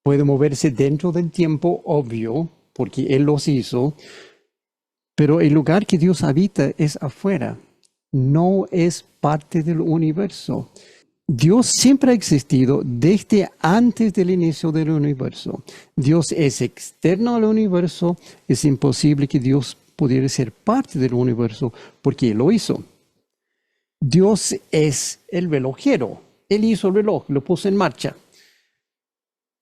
Puede moverse dentro del tiempo, obvio, porque Él los hizo. Pero el lugar que Dios habita es afuera. No es parte del universo. Dios siempre ha existido desde antes del inicio del universo. Dios es externo al universo. Es imposible que Dios pudiera ser parte del universo porque Él lo hizo. Dios es el relojero. Él hizo el reloj, lo puso en marcha.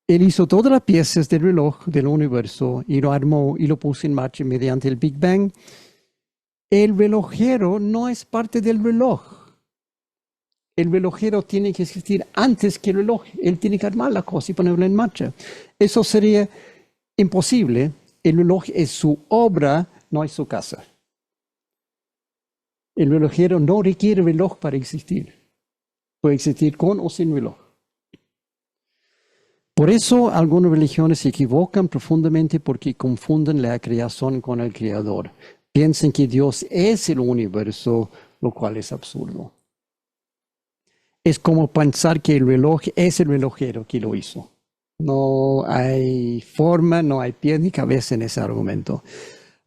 Él hizo todas las piezas del reloj del universo y lo armó y lo puso en marcha mediante el Big Bang. El relojero no es parte del reloj. El relojero tiene que existir antes que el reloj. Él tiene que armar la cosa y ponerla en marcha. Eso sería imposible. El reloj es su obra, no es su casa. El relojero no requiere reloj para existir. Puede existir con o sin reloj. Por eso algunas religiones se equivocan profundamente porque confunden la creación con el creador. Piensan que Dios es el universo, lo cual es absurdo. Es como pensar que el reloj es el relojero que lo hizo. No hay forma, no hay pie ni cabeza en ese argumento.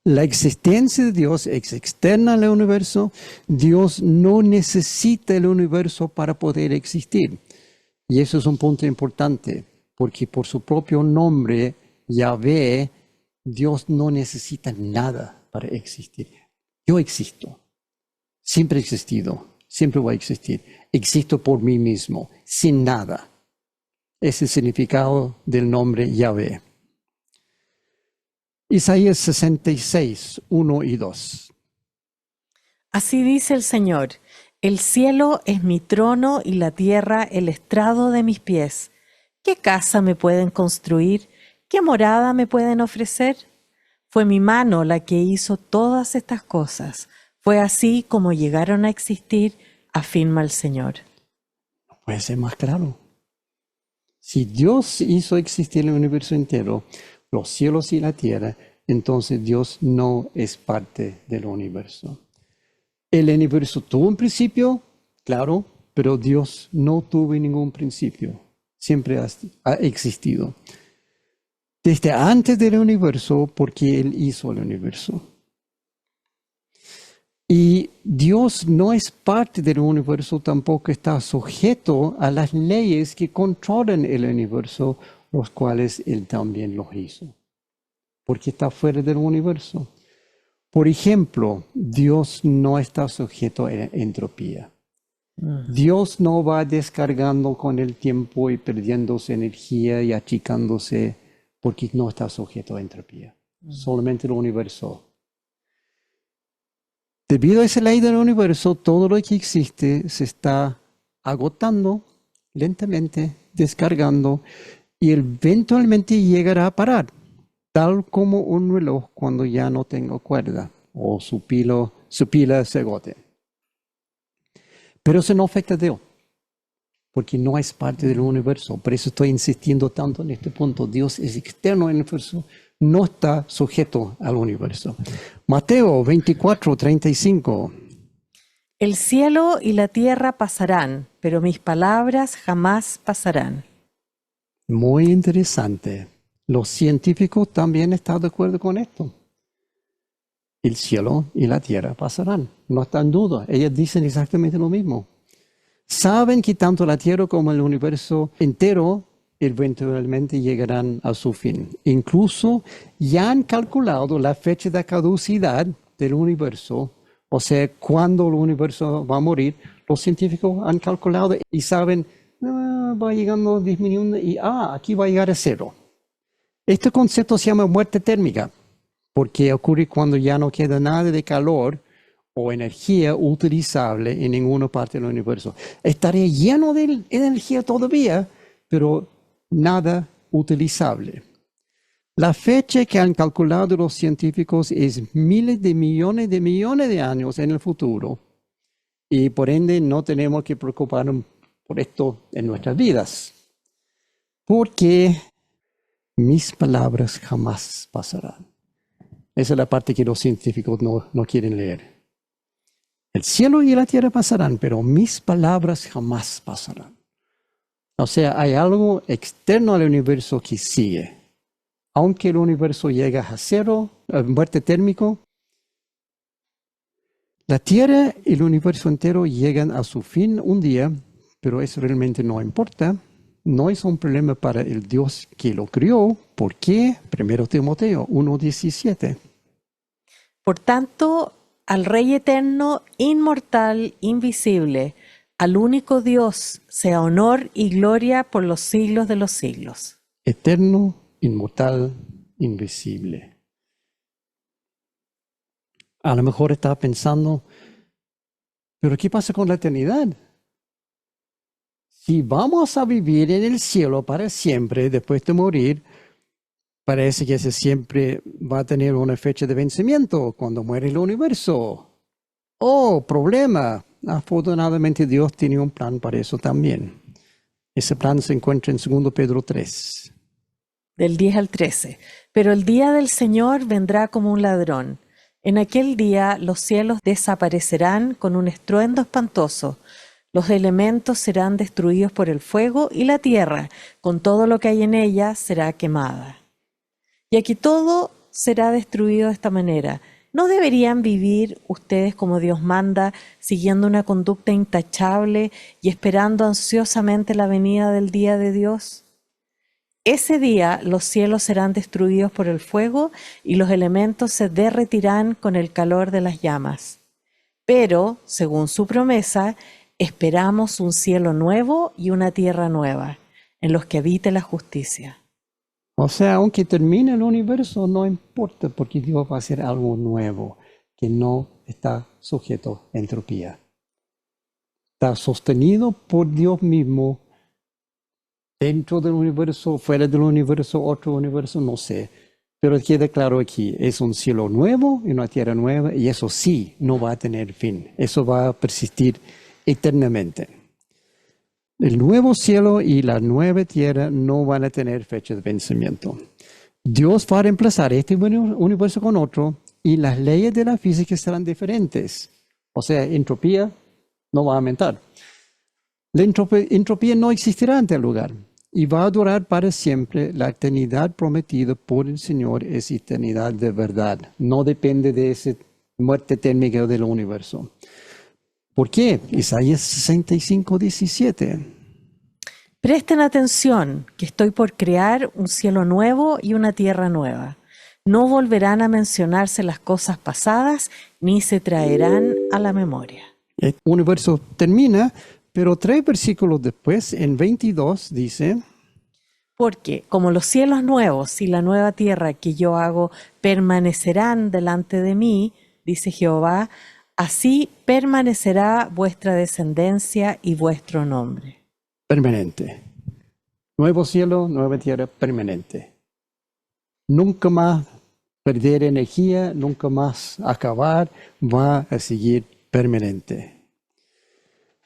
La existencia de Dios es externa al universo. Dios no necesita el universo para poder existir. Y eso es un punto importante, porque por su propio nombre, Yahvé, Dios no necesita nada para existir. Yo existo. Siempre he existido. Siempre voy a existir. Existo por mí mismo, sin nada. Ese es el significado del nombre Yahvé. Isaías 66, 1 y 2. Así dice el Señor: el cielo es mi trono y la tierra el estrado de mis pies. ¿Qué casa me pueden construir? ¿Qué morada me pueden ofrecer? Fue mi mano la que hizo todas estas cosas. Fue así como llegaron a existir, afirma el Señor. No puede ser más claro. Si Dios hizo existir el universo entero, los cielos y la tierra, entonces Dios no es parte del universo. El universo tuvo un principio, claro, pero Dios no tuvo ningún principio. Siempre ha existido. Desde antes del universo, porque Él hizo el universo. Y Dios no es parte del universo, tampoco está sujeto a las leyes que controlan el universo, los cuales Él también los hizo, porque está fuera del universo. Por ejemplo, Dios no está sujeto a entropía. Dios no va descargando con el tiempo y perdiendo su energía y achicándose porque no está sujeto a entropía. Solamente el universo. Debido a esa ley del universo, todo lo que existe se está agotando lentamente, descargando, y eventualmente llegará a parar, tal como un reloj cuando ya no tenga cuerda o su pila se agote. Pero eso no afecta a Dios, porque no es parte del universo. Por eso estoy insistiendo tanto en este punto. Dios es externo al universo, no está sujeto al universo. Mateo 24, 35. El cielo y la tierra pasarán, pero mis palabras jamás pasarán. Muy interesante. Los científicos también están de acuerdo con esto. El cielo y la tierra pasarán. No está en duda. Ellos dicen exactamente lo mismo. Saben que tanto la tierra como el universo entero eventualmente llegarán a su fin. Incluso ya han calculado la fecha de caducidad del universo, o sea, cuándo el universo va a morir. Los científicos han calculado y saben, va llegando, disminuyendo y aquí va a llegar a cero. Este concepto se llama muerte térmica, porque ocurre cuando ya no queda nada de calor o energía utilizable en ninguna parte del universo. Estaría lleno de energía todavía, pero nada utilizable. La fecha que han calculado los científicos es miles de millones de años en el futuro. Y por ende no tenemos que preocuparnos por esto en nuestras vidas. Porque mis palabras jamás pasarán. Esa es la parte que los científicos no quieren leer. El cielo y la tierra pasarán, pero mis palabras jamás pasarán. O sea, hay algo externo al universo que sigue. Aunque el universo llega a cero, a muerte térmico, la tierra y el universo entero llegan a su fin un día, pero eso realmente no importa. No es un problema para el Dios que lo crió. ¿Por qué? 1 Timoteo 1:17. Por tanto, al Rey eterno, inmortal, invisible, al único Dios, sea honor y gloria por los siglos de los siglos. Eterno, inmortal, invisible. A lo mejor estaba pensando, ¿pero qué pasa con la eternidad? Si vamos a vivir en el cielo para siempre después de morir, parece que ese siempre va a tener una fecha de vencimiento cuando muere el universo. Oh, problema. Afortunadamente Dios tiene un plan para eso también. Ese plan se encuentra en 2 Pedro 3. Del 10 al 13. Pero el día del Señor vendrá como un ladrón. En aquel día los cielos desaparecerán con un estruendo espantoso. Los elementos serán destruidos por el fuego y la tierra, con todo lo que hay en ella, será quemada. Y aquí todo será destruido de esta manera. ¿No deberían vivir ustedes como Dios manda, siguiendo una conducta intachable y esperando ansiosamente la venida del día de Dios? Ese día los cielos serán destruidos por el fuego y los elementos se derretirán con el calor de las llamas. Pero, según su promesa, esperamos un cielo nuevo y una tierra nueva, en los que habite la justicia. O sea, aunque termine el universo, no importa, porque Dios va a hacer algo nuevo que no está sujeto a entropía. Está sostenido por Dios mismo, dentro del universo, fuera del universo, otro universo, no sé. Pero queda claro aquí, es un cielo nuevo y una tierra nueva, y eso sí, no va a tener fin. Eso va a persistir eternamente. El nuevo cielo y la nueva tierra no van a tener fecha de vencimiento. Dios va a reemplazar este universo con otro y las leyes de la física serán diferentes. O sea, entropía no va a aumentar. La entropía no existirá en tal lugar y va a durar para siempre. La eternidad prometida por el Señor es eternidad de verdad. No depende de esa muerte térmica del universo. ¿Por qué? Isaías 65:17. Presten atención, que estoy por crear un cielo nuevo y una tierra nueva. No volverán a mencionarse las cosas pasadas, ni se traerán a la memoria. El universo termina, pero 3 versículos después, en 22, dice: Porque como los cielos nuevos y la nueva tierra que yo hago permanecerán delante de mí, dice Jehová, así permanecerá vuestra descendencia y vuestro nombre. Permanente. Nuevo cielo, nueva tierra, permanente. Nunca más perder energía, nunca más acabar, va a seguir permanente.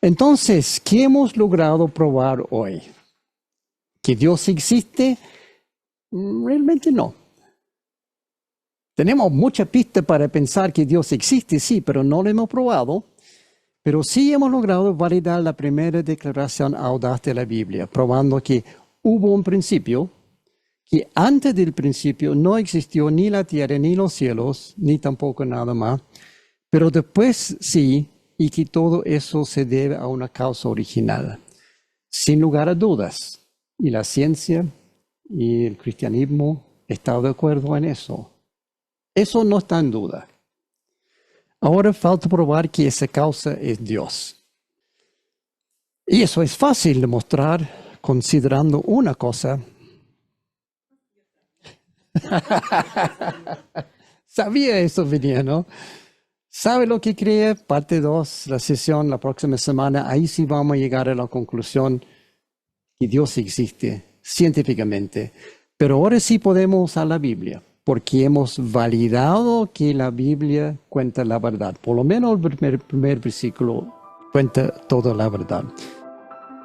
Entonces, ¿qué hemos logrado probar hoy? ¿Que Dios existe? Realmente no. Tenemos mucha pista para pensar que Dios existe, sí, pero no lo hemos probado. Pero sí hemos logrado validar la primera declaración audaz de la Biblia, probando que hubo un principio, que antes del principio no existió ni la tierra, ni los cielos, ni tampoco nada más, pero después sí, y que todo eso se debe a una causa original, sin lugar a dudas. Y la ciencia y el cristianismo están de acuerdo en eso. Eso no está en duda. Ahora falta probar que esa causa es Dios. Y eso es fácil de mostrar considerando una cosa. Sabía eso venía, ¿no? ¿Sabe lo que cree? Parte 2, la sesión la próxima semana. Ahí sí vamos a llegar a la conclusión que Dios existe científicamente. Pero ahora sí podemos usar la Biblia, porque hemos validado que la Biblia cuenta la verdad. Por lo menos el primer versículo cuenta toda la verdad.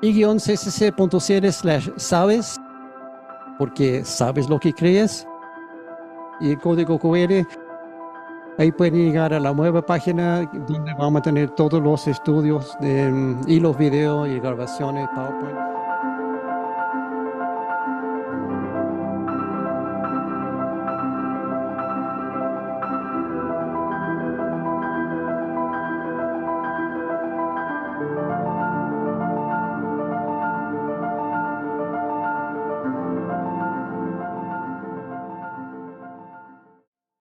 i-ccc.cl/sabes, porque sabes lo que crees. Y el código QR, ahí pueden llegar a la nueva página donde vamos a tener todos los estudios y los videos y grabaciones, PowerPoint.